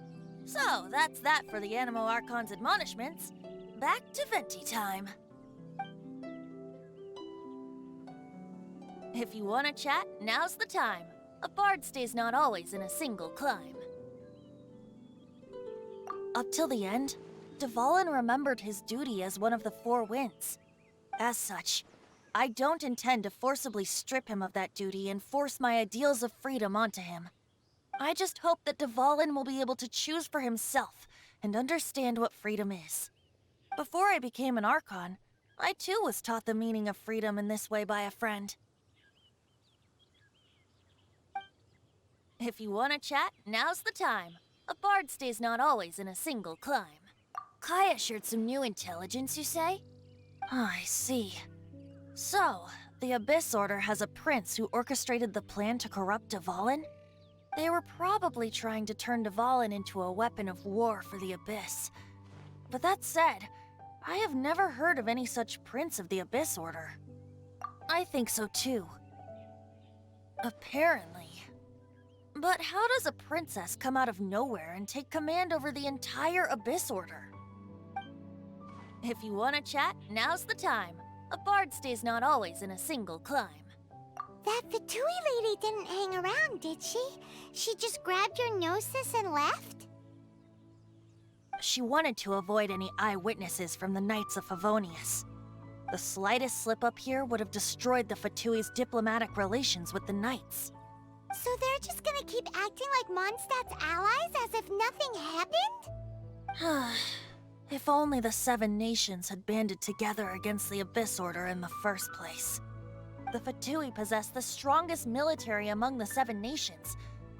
S12: So that's that for the Anemo Archon's admonishments. Back to Venti time. If you want to chat, now's the time. A bard stays not always in a single climb. Up till the end, Dvalin remembered his duty as one of the 4 winds. As such, I don't intend to forcibly strip him of that duty and force my ideals of freedom onto him. I just hope that Dvalin will be able to choose for himself and understand what freedom is. Before I became an Archon, I too was taught the meaning of freedom in this way by a friend. If you want to chat, now's the time. A bard stays not always in a single climb. Kaya shared some new intelligence, you say? Oh, I see. So, the Abyss Order has a prince who orchestrated the plan to corrupt Dvalin? They were probably trying to turn Dvalin into a weapon of war for the Abyss. But that said, I have never heard of any such prince of the Abyss Order. I think so too. Apparently. But how does a princess come out of nowhere and take command over the entire Abyss Order? If you want to chat, now's the time. A bard stays not always in a single climb.
S1: That Fatui lady didn't hang around, did she? She just grabbed your gnosis and left?
S12: She wanted to avoid any eyewitnesses from the Knights of Favonius. The slightest slip-up here would have destroyed the Fatui's diplomatic relations with the Knights.
S1: So they're just gonna keep acting like Mondstadt's allies as if nothing happened?
S12: If only the 7 nations had banded together against the Abyss Order in the first place. The Fatui possess the strongest military among the 7 nations,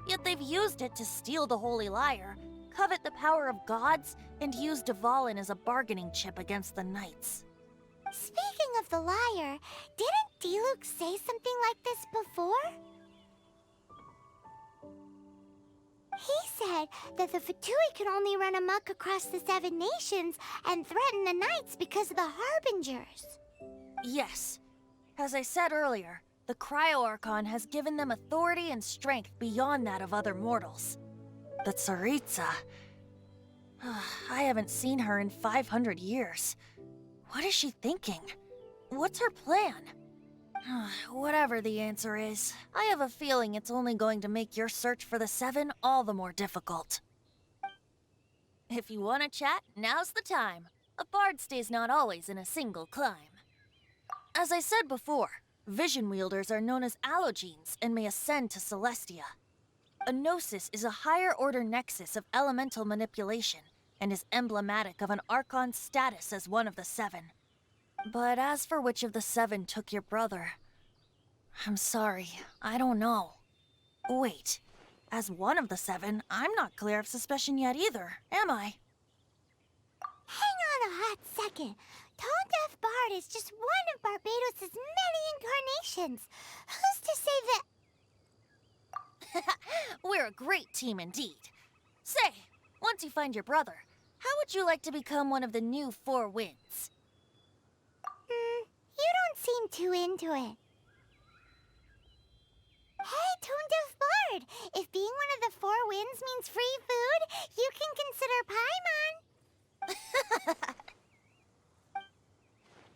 S12: yet they've used it to steal the Holy Lyre, covet the power of gods, and use Dvalin as a bargaining chip against the Knights.
S1: Speaking of the Lyre, didn't Diluc say something like this before? He said that the Fatui can only run amok across the 7 nations and threaten the Knights because of the Harbingers.
S12: Yes. As I said earlier, the Cryo-Archon has given them authority and strength beyond that of other mortals. The Tsaritsa... I haven't seen her in 500 years. What is she thinking? What's her plan? Whatever the answer is, I have a feeling it's only going to make your search for the 7 all the more difficult. If you want to chat, now's the time. A bard stays not always in a single climb. As I said before, vision wielders are known as allogenes and may ascend to Celestia. A gnosis is a higher-order nexus of elemental manipulation and is emblematic of an Archon's status as one of the 7. But as for which of the 7 took your brother, I'm sorry, I don't know. Wait, as one of the 7, I'm not clear of suspicion yet either, am I?
S1: Hang on a hot second. Tone Deaf Bard is just one of Barbatos' many incarnations. Who's to say that...
S12: We're a great team indeed. Say, once you find your brother, how would you like to become one of the new 4 Winds?
S1: You don't seem too into it. Hey, Tone Deaf Bard! If being one of the 4 Winds means free food, you can consider Paimon.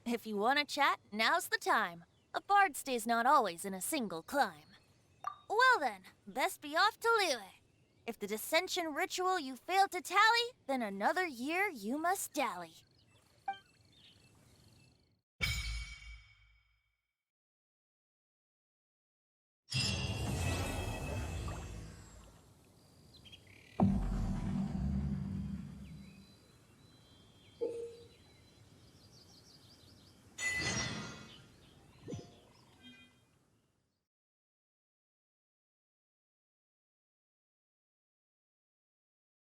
S12: If you want to chat, now's the time. A bard stays not always in a single climb. Well then, best be off to Liyue. If the dissension ritual you failed to tally, then another year you must dally.